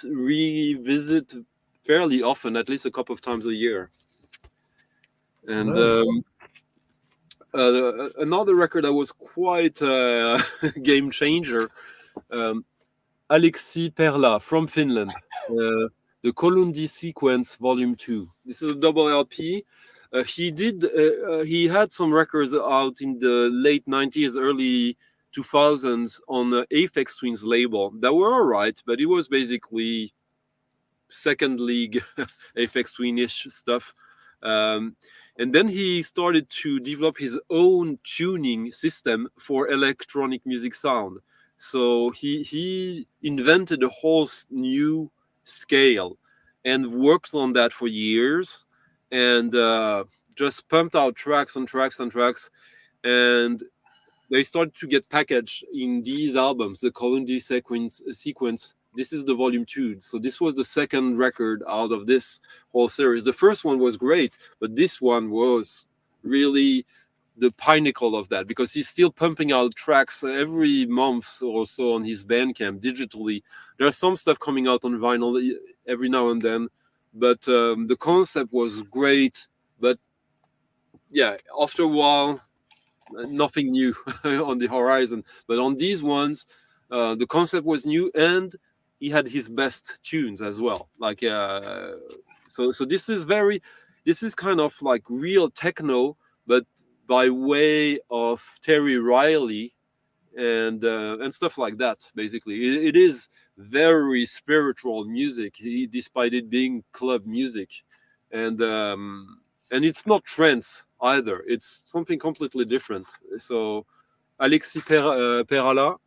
revisit fairly often, at least a couple of times a year. And Nice. another record that was quite a game changer, Alexis Perla from Finland, the Colundi Sequence Volume 2. This is a double LP. He had some records out in the late 90s, early 2000s on the Aphex Twins label that were all right, but it was basically second league Aphex Twin-ish stuff. And then he started to develop his own tuning system for electronic music sound. So he invented a whole new scale and worked on that for years, and just pumped out tracks and tracks and tracks. And they started to get packaged in these albums, the Colundi sequence. This is the volume 2. So this was the second record out of this whole series. The first one was great, but this one was really the pinnacle of that, because he's still pumping out tracks every month or so on his Bandcamp digitally. There's some stuff coming out on vinyl every now and then, but the concept was great. But yeah, after a while, nothing new on the horizon. But on these ones, the concept was new, and he had his best tunes as well. Like so this is kind of like real techno, but by way of Terry Riley and stuff like that. Basically, it is very spiritual music, despite it being club music, and it's not trance either. It's something completely different. So Alexis Perala,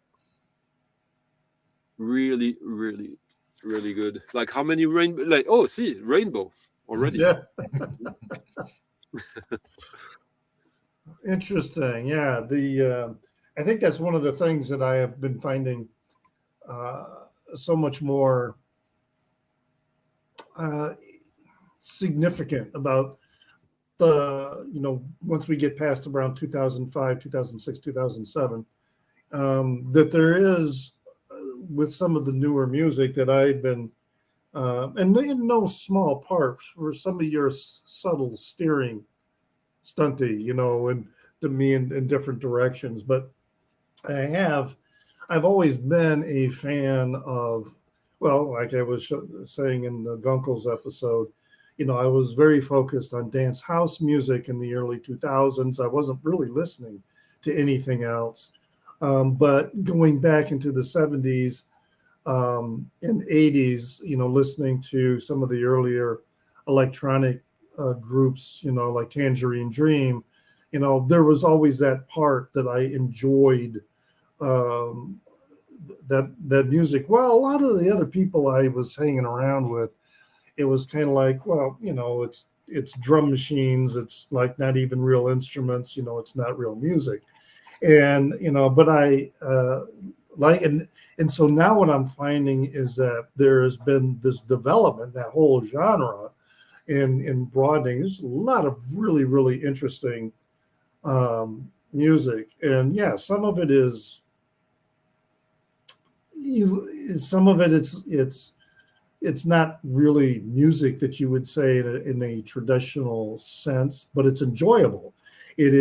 really, really, really good. Like how many rainbow? Like rainbow already. Yeah. Interesting. Yeah. I think that's one of the things that I have been finding so much more significant about once we get past around 2005, 2006, 2007, that there is with some of the newer music that I've been, and in no small part for some of your subtle steering, stunty, and to me in different directions. But I've always been a fan of, well, like I was saying in the Gunkles episode, I was very focused on dance house music in the early 2000s. I wasn't really listening to anything else. But going back into the 70s and 80s, listening to some of the earlier electronic groups, like Tangerine Dream, there was always that part that I enjoyed, that music. Well, a lot of the other people I was hanging around with, it was kind of like, well, it's drum machines. It's like not even real instruments. It's not real music. And, but I and so now what I'm finding is that there has been this development, that whole genre in broadening. There's a lot of really, really interesting music. And yeah, some of it is, some of it it's not really music that you would say in a traditional sense, but it's enjoyable. It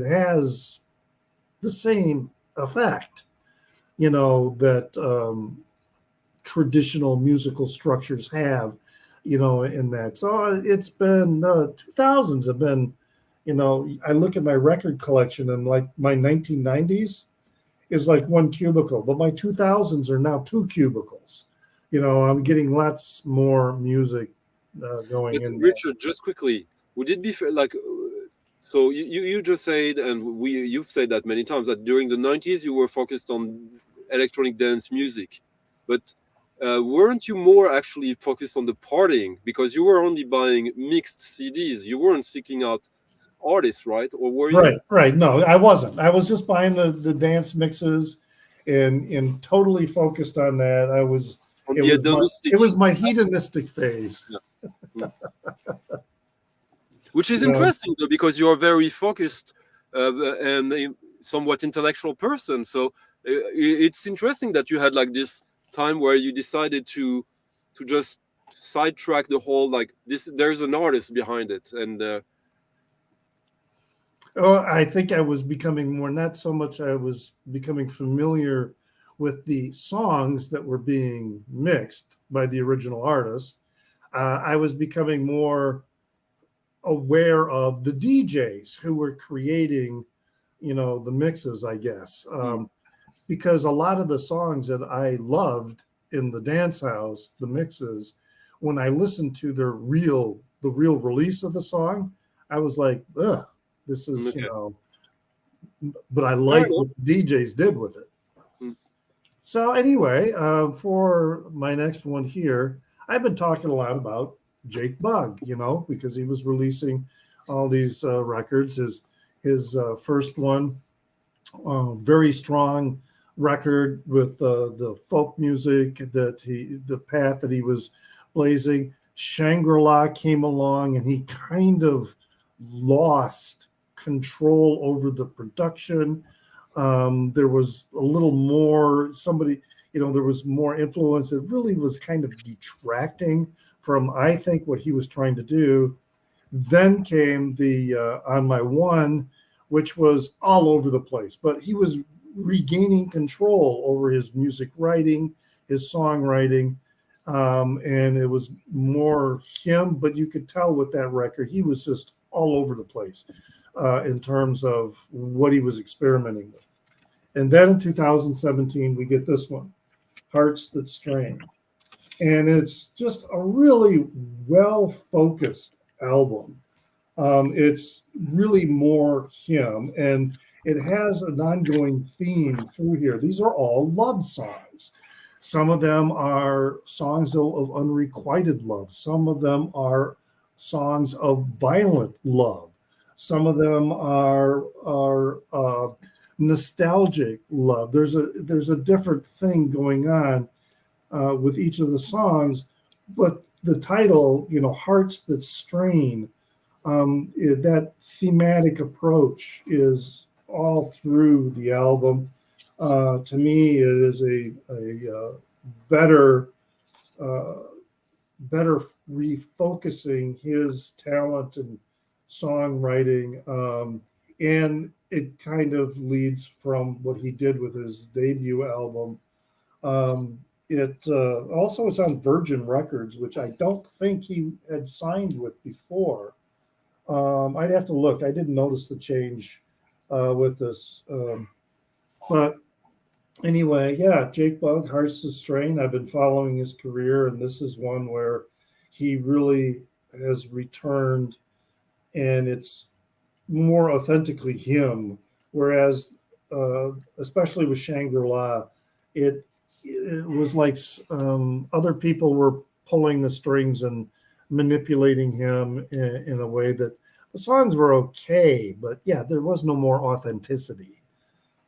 has the same effect, that traditional musical structures have, in that. So it's been 2000s have been, I look at my record collection and like my 1990s is like one cubicle, but my 2000s are now two cubicles. I'm getting lots more music going But in. Richard, just quickly, would it be fair, like, so you just said, and you've said that many times, that during the 90s you were focused on electronic dance music, but weren't you more actually focused on the partying, because you were only buying mixed CDs? You weren't seeking out artists, right? Or were you? Right. No, I wasn't. I was just buying the dance mixes and totally focused on that. It was my hedonistic phase. Yeah. Which is interesting, though, because you're a very focused and a somewhat intellectual person. So It's interesting that you had like this time where you decided to just sidetrack the whole like this. There's an artist behind it, and Well, I think I was becoming more, not so much I was becoming familiar with the songs that were being mixed by the original artist. I was becoming more aware of the DJs who were creating, the mixes, I guess. Because a lot of the songs that I loved in the dance house, the mixes, when I listened to the real release of the song, I was like, ugh, this is, Okay. but I like what the DJs did with it. Mm. So anyway, for my next one here, I've been talking a lot about Jake Bugg, because he was releasing all these records. His first one, very strong record with the folk music the path that he was blazing. Shangri-La came along and he kind of lost control over the production. There was a little more there was more influence. It really was kind of detracting from, I think, what he was trying to do. Then came the On My One, which was all over the place, but he was regaining control over his music writing, his songwriting, and it was more him. But you could tell with that record, he was just all over the place in terms of what he was experimenting with. And then in 2017, we get this one, Hearts That Strain. And it's just a really well-focused album. It's really more him, and it has an ongoing theme through here. These are all love songs. Some of them are songs of unrequited love. Some of them are songs of violent love. Some of them are nostalgic love. There's a different thing going on with each of the songs, but the title, Hearts That Strain, that thematic approach is all through the album. To me, it is a better refocusing his talent and songwriting, and it kind of leads from what he did with his debut album. It also is on Virgin Records, which I don't think he had signed with before. I'd have to look. I didn't notice the change with this. But anyway, yeah, Jake Bugg, Hearts to Strain. I've been following his career, and this is one where he really has returned, and it's more authentically him. Whereas, especially with Shangri-La, it was like other people were pulling the strings and manipulating him in a way that the songs were okay, but yeah, there was no more authenticity.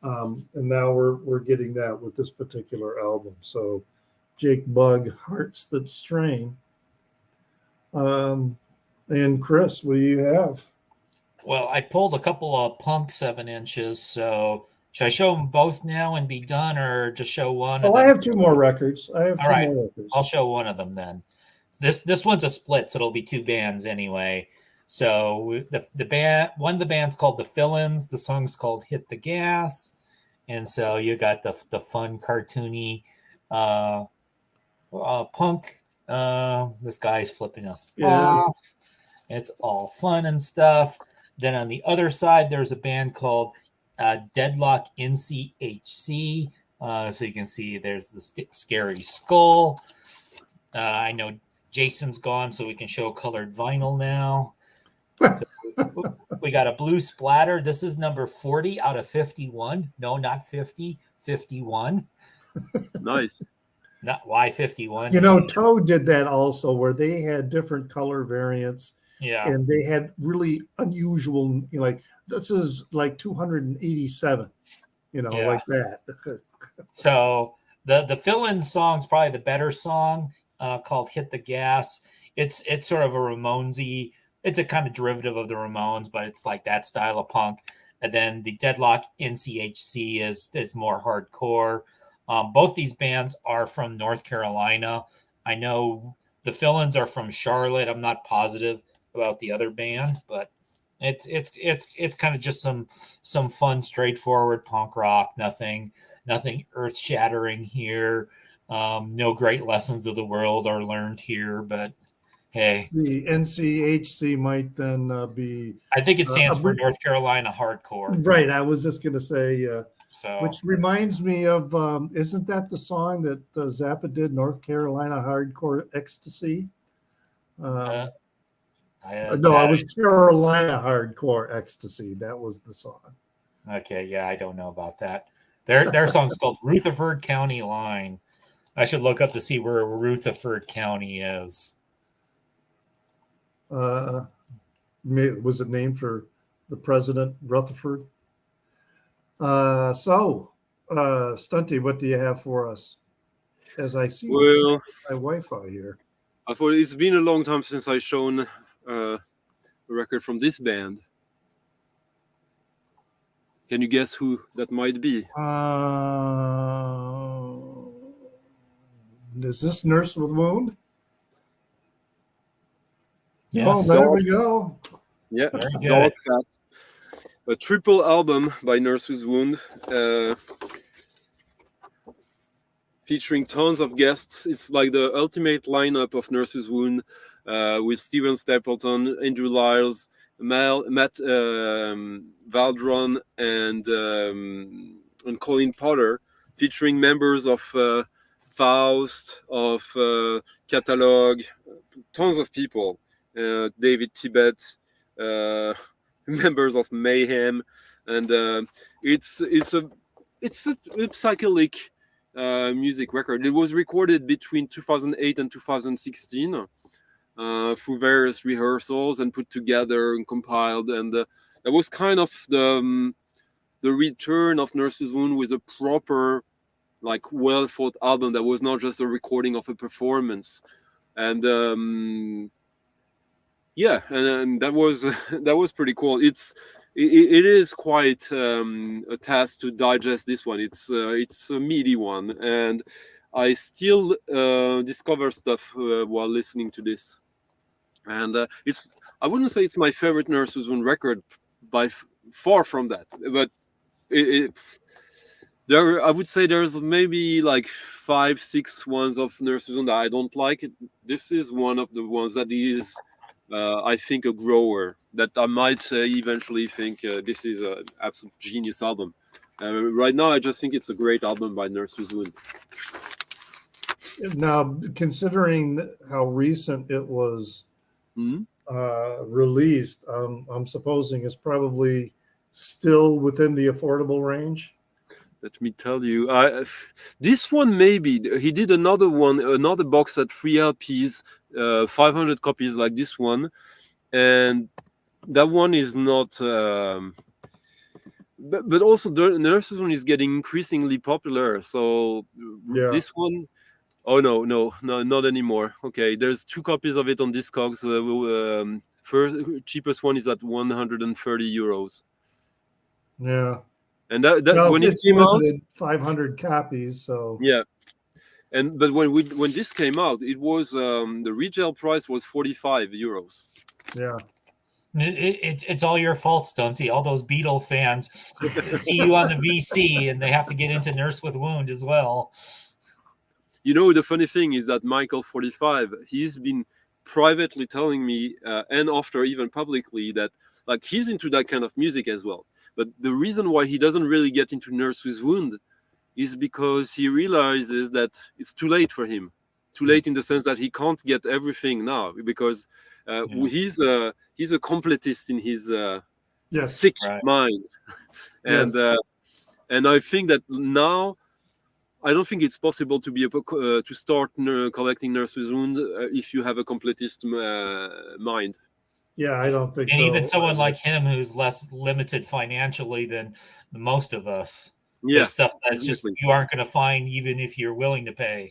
And now we're getting that with this particular album. So Jake Bugg, Hearts That Strain. And Chris, what do you have? Well, I pulled a couple of punk 7-inches, so should I show them both now and be done, or just show one? Oh, I have two more records. More records. I'll show one of them then. This one's a split, so it'll be two bands anyway. So the band, one of the band's called the Fill-Ins. The song's called "Hit the Gas," and so you got the fun, cartoony punk. This guy's flipping us off. It's all fun and stuff. Then on the other side, there's a band called Deadlock NCHC. So you can see there's the scary skull. I know Jason's gone, so we can show colored vinyl now. So we got a blue splatter. This is number 40 out of 51. No, not 50, 51. Nice. Not why 51. Toad did that also, where they had different color variants. Yeah. And they had really unusual, like this is like 287, like that. So the Fill-In song's probably the better song, called "Hit the Gas." It's sort of a Ramonesy. It's a kind of derivative of the Ramones, but it's like that style of punk. And then the Deadlock NCHC is more hardcore. Both these bands are from North Carolina. I know the Fill-Ins are from Charlotte. I'm not positive about the other band, but it's kind of just some fun, straightforward punk rock. Nothing earth shattering here. No great lessons of the world are learned here, but hey, The NCHC might then be. I think it stands for North Carolina Hardcore. Right. I was just going to say, So, which reminds me of, isn't that the song that Zappa did, North Carolina Hardcore Ecstasy? No, it was Carolina Hardcore Ecstasy. That was the song. Okay, yeah, I don't know about that. Their song's called Rutherford County Line. I should look up to see where Rutherford County is. Was it named for the president, Rutherford? Stunty, what do you have for us? As I see my Wi-Fi here. I thought it's been a long time since I've shown a record from this band. Can you guess who that might be? Is this Nurse with Wound? Yes. Oh, there we go. Yeah, Very Dog good. Fat. A triple album by Nurse with Wound, featuring tons of guests. It's like the ultimate lineup of Nurse with Wound, with Steven Stapleton, Andrew Lyles, Matt Valdron, and Colin Potter, featuring members of Faust, of Catalog, tons of people. David Tibet, members of Mayhem, and it's a psychedelic music record. It was recorded between 2008 and 2016 through various rehearsals and put together and compiled, and that was kind of the return of Nurse with Wound with a proper, like, well thought album that was not just a recording of a performance. And yeah, and that was pretty cool. It is quite a task to digest this one. It's a meaty one, and I still discover stuff while listening to this. And I wouldn't say it's my favorite Nurse with Wound record, by far from that, but I would say there's maybe like 5-6 ones of Nurse with Wound that I don't like. This is one of the ones that is, I think, a grower that I might eventually think this is an absolute genius album. Right now, I just think it's a great album by Nurse with Wound. Now, considering how recent it was released, I'm supposing it's probably still within the affordable range. Let me tell you, this one maybe. He did another box set, 3 LPs, 500 copies like this one, and that one is not. But also, the Nurse with Wound is getting increasingly popular. So this one, oh no, not anymore. Okay, there's 2 copies of it on Discogs. First cheapest one is at 130 euros. Yeah. And that when it came out, 500 copies. So yeah, but when this came out, it was the retail price was 45 euros. Yeah, it's all your fault, Stunty. All those Beatle fans see you on the VC, and they have to get into Nurse with Wound as well. You know, the funny thing is that Michael 45, he's been privately telling me, and after even publicly, that like he's into that kind of music as well. But the reason why he doesn't really get into Nurse with Wound is because he realizes that it's too late for him. Too late in the sense that he can't get everything now, because he's a completist in his sick mind. And and I think that now I don't think it's possible to be to start collecting Nurse with Wound if you have a completist mind. Yeah, I don't think and so. Even someone like him who's less limited financially than most of us. Yeah, there's stuff that's just you aren't going to find even if you're willing to pay.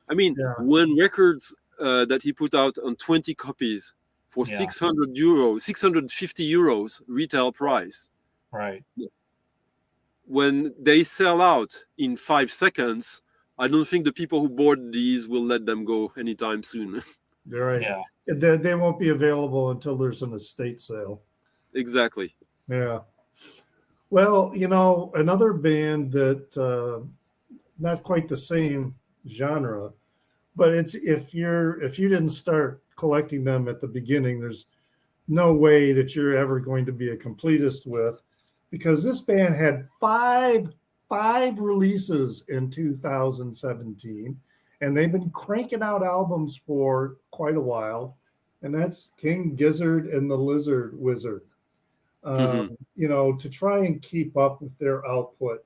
I mean, when records that he put out on 20 copies for 600 euros, 650 euros retail price, Right. When they sell out in 5 seconds, I don't think the people who bought these will let them go anytime soon. You're right. Yeah. They won't be available until there's an estate sale. Exactly. Yeah. Well, another band that not quite the same genre, but it's if you didn't start collecting them at the beginning, there's no way that you're ever going to be a completist with, because this band had five releases in 2017, and they've been cranking out albums for quite a while, and that's King Gizzard and the Lizard Wizard. To try and keep up with their output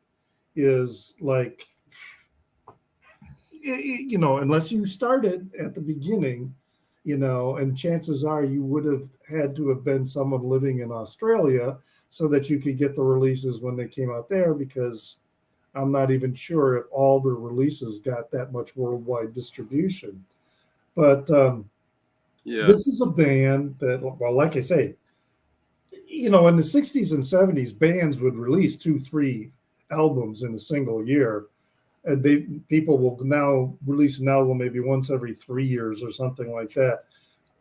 is like, unless you started at the beginning, and chances are you would have had to have been someone living in Australia so that you could get the releases when they came out there, because I'm not even sure if all the releases got that much worldwide distribution. But this is a band that, well, like I say, in the 60s and 70s, bands would release 2-3 albums in a single year. And people will now release an album maybe once every 3 years or something like that.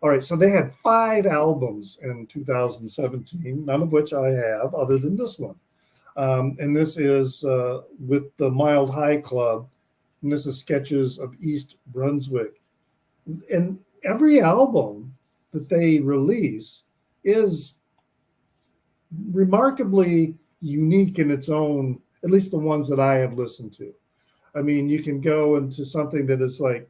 All right, so they had 5 albums in 2017, none of which I have, other than this one. And this is with the Mild High Club, and this is Sketches of East Brunswick. And every album that they release is remarkably unique in its own, at least the ones that I have listened to. I mean, you can go into something that is like,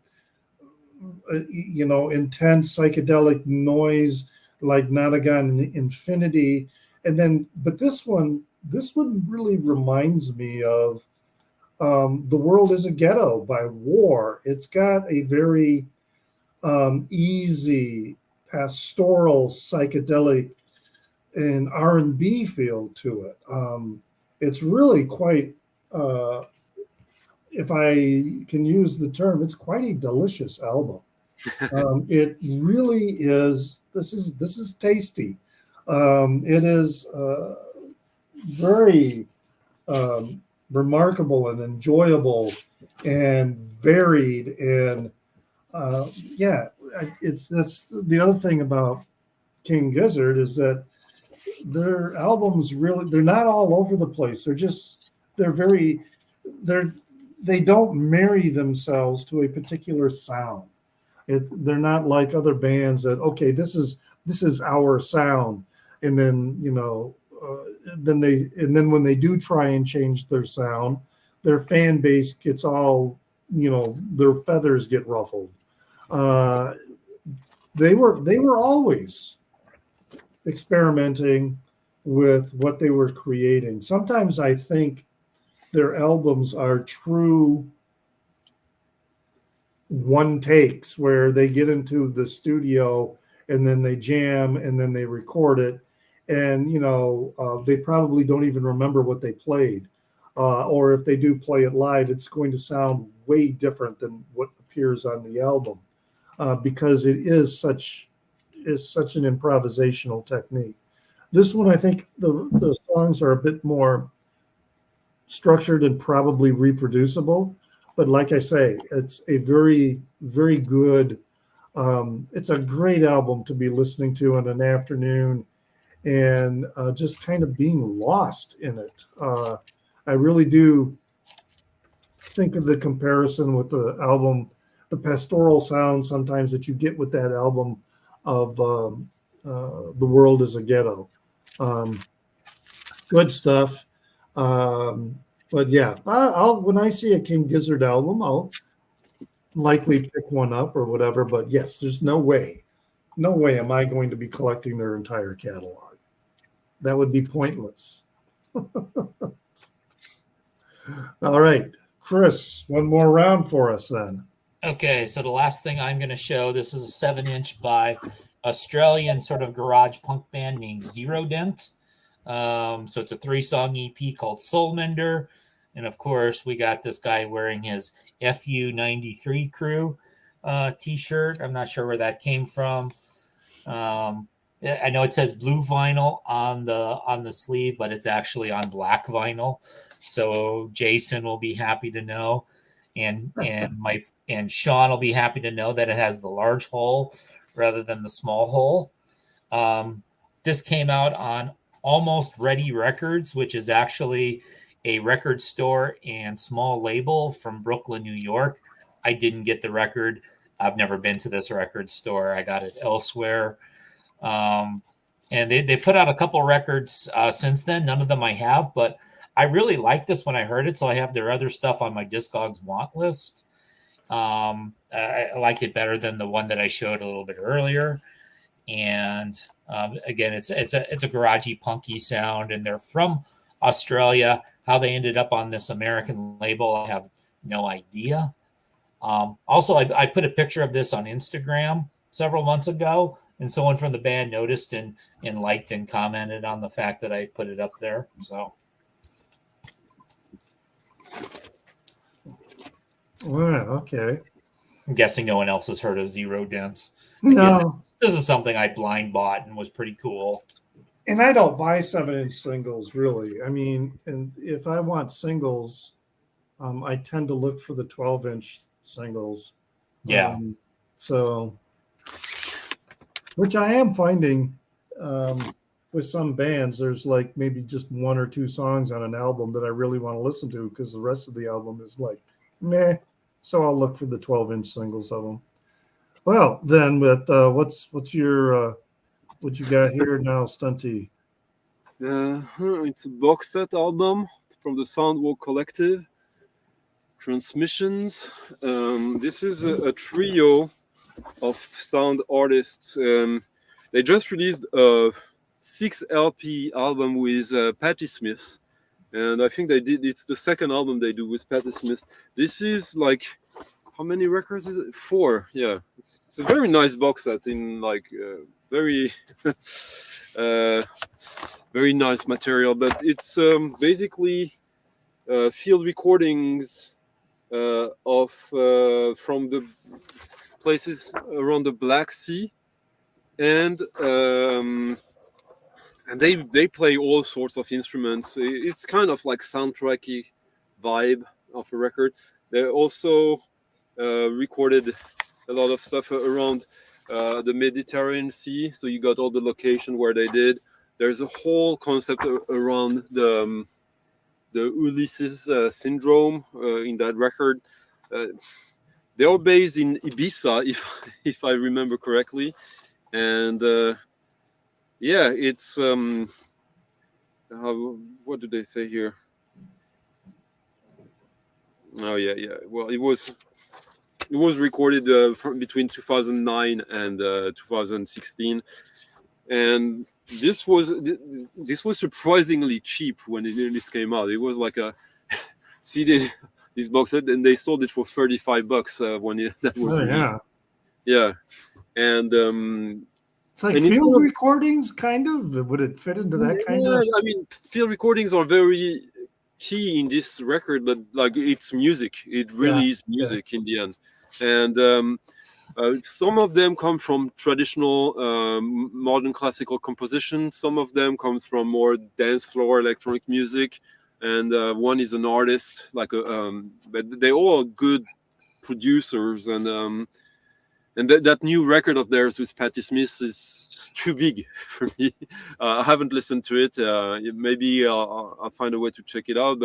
intense psychedelic noise, like Nadagan Infinity. But this one really reminds me of The World is a Ghetto by War. It's got a very easy, pastoral, psychedelic, and R&B feel to it. It's really quite, if I can use the term, it's quite a delicious album. It really is. This is tasty. It is very remarkable and enjoyable and varied, and it's this. The other thing about King Gizzard is that their albums they're not all over the place. They don't marry themselves to a particular sound. They're not like other bands that, okay, this is our sound, and then when they do try and change their sound, their fan base gets all, their feathers get ruffled. They were always experimenting with what they were creating. Sometimes I think their albums are true one takes, where they get into the studio and then they jam and then they record it, and they probably don't even remember what they played, or if they do play it live, it's going to sound way different than what appears on the album, because it is such an improvisational technique. This one, I think the songs are a bit more structured and probably reproducible, but like I say, it's a very, very good, it's a great album to be listening to in an afternoon, and just kind of being lost in it. I really do think of the comparison with the album, the pastoral sound sometimes that you get with that album of The World is a Ghetto. Good stuff. But yeah, I'll when I see a King Gizzard album, I'll likely pick one up or whatever. But yes, there's no way am I going to be collecting their entire catalog. That would be pointless. All right, Chris, one more round for us then. Okay, so the last thing I'm going to show, this is a 7-inch by Australian sort of garage punk band named Zero Dent. So it's a 3-song EP called Soul Mender. And of course, we got this guy wearing his FU93 crew t-shirt. I'm not sure where that came from. I know it says blue vinyl on the sleeve, but it's actually on black vinyl. So Jason will be happy to know, and Sean will be happy to know that it has the large hole rather than the small hole. This came out on Almost Ready Records, which is actually a record store and small label from Brooklyn, New York. I didn't get the record. I've never been to this record store. I got it elsewhere. And they put out a couple records since then. None of them I have, but I really liked this when I heard it. So I have their other stuff on my Discogs want list. I liked it better than the one that I showed a little bit earlier. And again, it's a garagey, punky sound, and they're from Australia. How they ended up on this American label, I have no idea. Also, I put a picture of this on Instagram several months ago, and someone from the band noticed and liked and commented on the fact that I put it up there. So, Okay. I'm guessing no one else has heard of Zero Dents. No. Again, this is something I blind bought and was pretty cool. And I don't buy 7-inch singles really. I mean, and if I want singles, I tend to look for the 12-inch singles. Yeah. So, which I am finding with some bands, there's like maybe just one or two songs on an album that I really want to listen to because the rest of the album is like meh. So I'll look for the 12-inch singles of them. Well, then, but what's your what you got here now, Stunty? It's a box set album from the Soundwalk Collective. Transmissions. This is a trio of sound artists. They just released a 6 LP album with Patti Smith, and I think it's the second album they do with Patti Smith. This is like, how many records is it? 4. Yeah, it's a very nice box set in like very very nice material, but it's basically field recordings of from the places around the Black Sea, and they play all sorts of instruments. It's kind of like soundtracky vibe of a record. They also recorded a lot of stuff around the Mediterranean Sea, so you got all the location where they did. There's a whole concept around the Ulysses syndrome in that record. They are based in Ibiza, if I remember correctly, and yeah, it's what do they say here? Oh yeah. Well, it was recorded between 2009 and 2016, and this was surprisingly cheap when this came out. It was like a CD, this box set, and they sold it for $35 when that was released. Yeah, and it's like field recordings, kind of. Would it fit into that kind of? I mean, field recordings are very key in this record, but like it's music. It really is music in the end, and some of them come from traditional modern classical composition. Some of them comes from more dance floor electronic music, and one is an artist, like but they all are good producers. And that new record of theirs with Patti Smith is too big for me. I haven't listened to it. Maybe I'll find a way to check it out.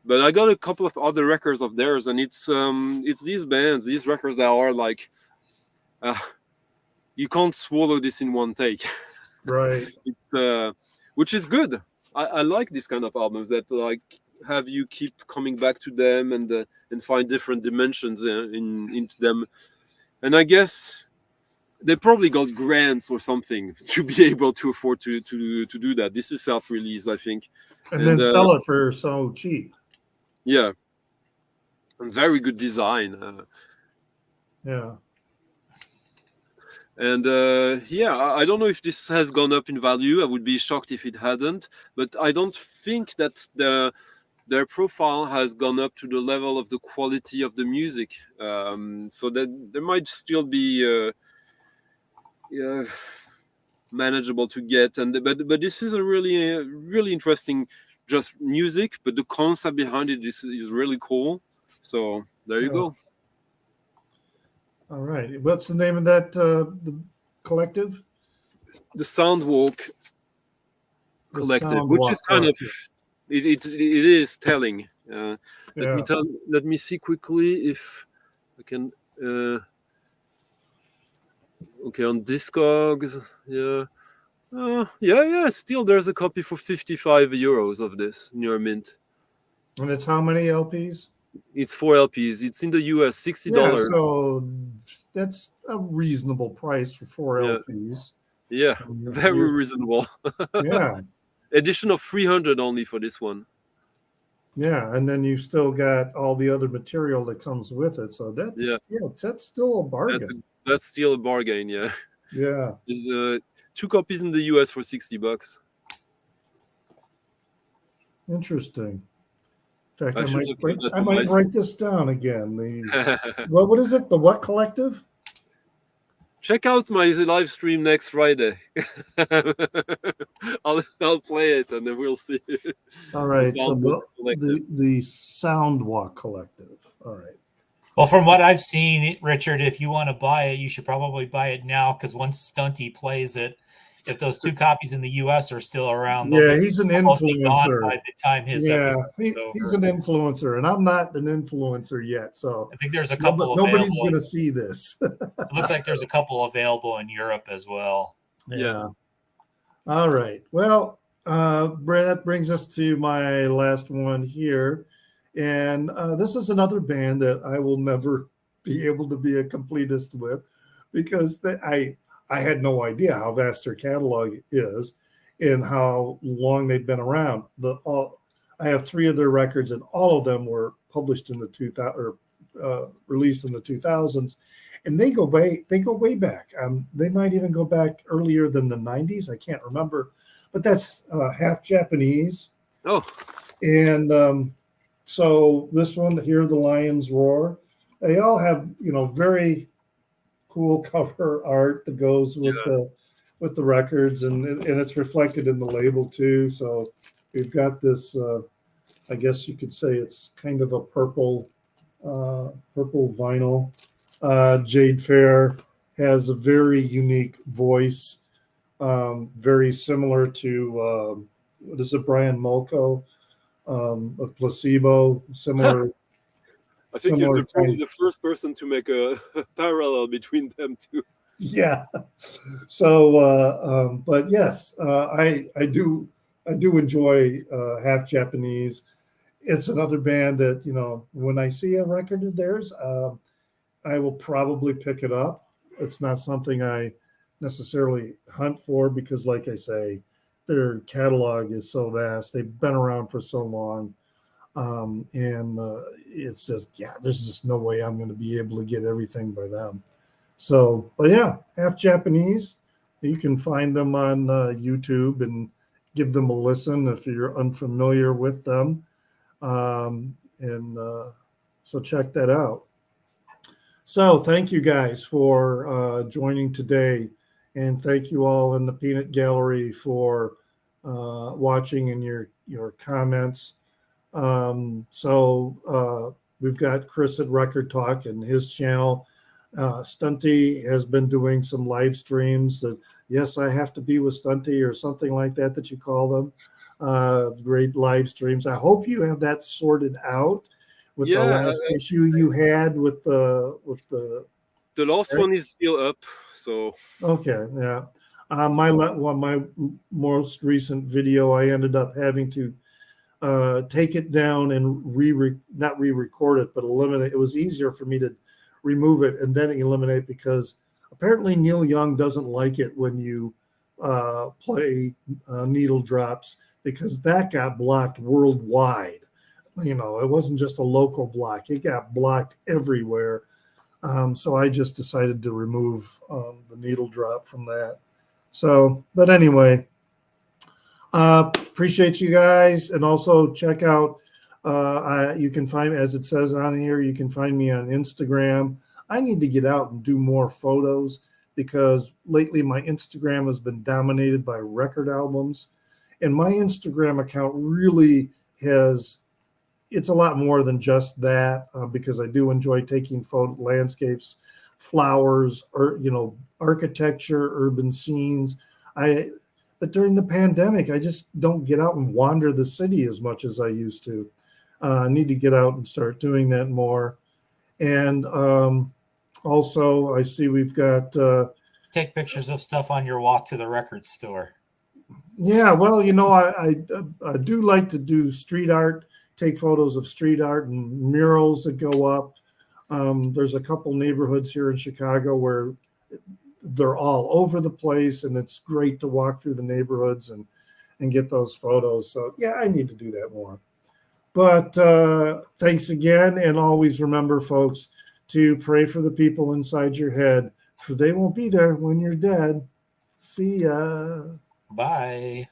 But I got a couple of other records of theirs, and it's these bands, these records that are like, you can't swallow this in one take, right? Which is good. I like this kind of albums that like have you keep coming back to them and find different dimensions into them. And I guess they probably got grants or something to be able to afford to do that. This is self-release, I think. And then sell it for so cheap. Yeah. And very good design. Yeah. And I don't know if this has gone up in value. I would be shocked if it hadn't. But I don't think that their profile has gone up to the level of the quality of the music. So that there might still be manageable to get. And but this is a really interesting just music, but the concept behind it is really cool. So there you go. All right. What's the name of that the collective? The Soundwalk The Collective, which is kind of it is telling. Let me see quickly if I can. Okay, on Discogs, yeah. Still, there's a copy for 55 euros of this near mint. And it's how many LPs? It's 4 LPs. It's in the US, $60. Yeah, so that's a reasonable price for 4 LPs. Yeah, very reasonable. Yeah. Edition of 300 only for this one. Yeah, and then you've still got all the other material that comes with it. So that's still a bargain. That's still a bargain, yeah. Yeah. There's 2 copies in the US for $60. Interesting. In fact, I might write this down again. What is it? The what collective? Check out my live stream next Friday. I'll play it and then we'll see. All right. So the Soundwalk Collective. All right. Well, from what I've seen, Richard, if you want to buy it, you should probably buy it now because once Stunty plays it, if those 2 copies in the U.S. are still around, he's an influencer. By the time his episode is over. He's an influencer, and I'm not an influencer yet. So I think there's a couple. Nobody's going to see this. It looks like there's a couple available in Europe as well. Yeah. All right. Well, that brings us to my last one here, and this is another band that I will never be able to be a completist with, because I had no idea how vast their catalog is and how long they've been around. I have 3 of their records, and all of them were published in the 2000 or released in the 2000s, and they go way back. They might even go back earlier than the 90s. I can't remember, but that's half Japanese. Oh, and so this one, Hear the Lions Roar. They all have very cool cover art that goes with the records, and it's reflected in the label too. So we've got this I guess you could say it's kind of a purple vinyl. Jade Fair has a very unique voice, very similar to what is it, Brian Molko, a Placebo, similar. I think you're probably the first person to make a parallel between them two. Yeah. So, but yes, I do enjoy Half Japanese. It's another band that, when I see a record of theirs, I will probably pick it up. It's not something I necessarily hunt for because, like I say, their catalog is so vast. They've been around for so long. And it's just, there's just no way I'm going to be able to get everything by them. So, but yeah, Half Japanese. You can find them on YouTube and give them a listen if you're unfamiliar with them. So check that out. So thank you guys for joining today. And thank you all in the Peanut Gallery for watching and your comments. So we've got Chris at Record Talk and his channel. Stunty has been doing some live streams that, yes, I have to be with Stunty or something like that you call them. Great live streams. I hope you have that sorted out with the last issue you had with the last one is still up. So okay, yeah. My most recent video, I ended up having to take it down and not re-record it, but eliminate. It was easier for me to remove it and then eliminate because apparently Neil Young doesn't like it when you play needle drops because that got blocked worldwide. It wasn't just a local block. It got blocked everywhere. So I just decided to remove the needle drop from that. So, but anyway, appreciate you guys. And also check out, you can find, as it says on here, you can find me on Instagram. I need to get out and do more photos because lately my Instagram has been dominated by record albums. And my Instagram account really it's a lot more than just that, because I do enjoy taking landscapes, flowers, or, architecture, urban scenes. But during the pandemic, I just don't get out and wander the city as much as I used to. I need to get out and start doing that more. And also, I see we've got take pictures of stuff on your walk to the record store. Yeah, well, I do like to do street art, take photos of street art and murals that go up. There's a couple neighborhoods here in Chicago where they're all over the place, and it's great to walk through the neighborhoods and get those photos. So yeah, I need to do that more. But thanks again, and always remember, folks, to pray for the people inside your head, for they won't be there when you're dead. See ya. Bye.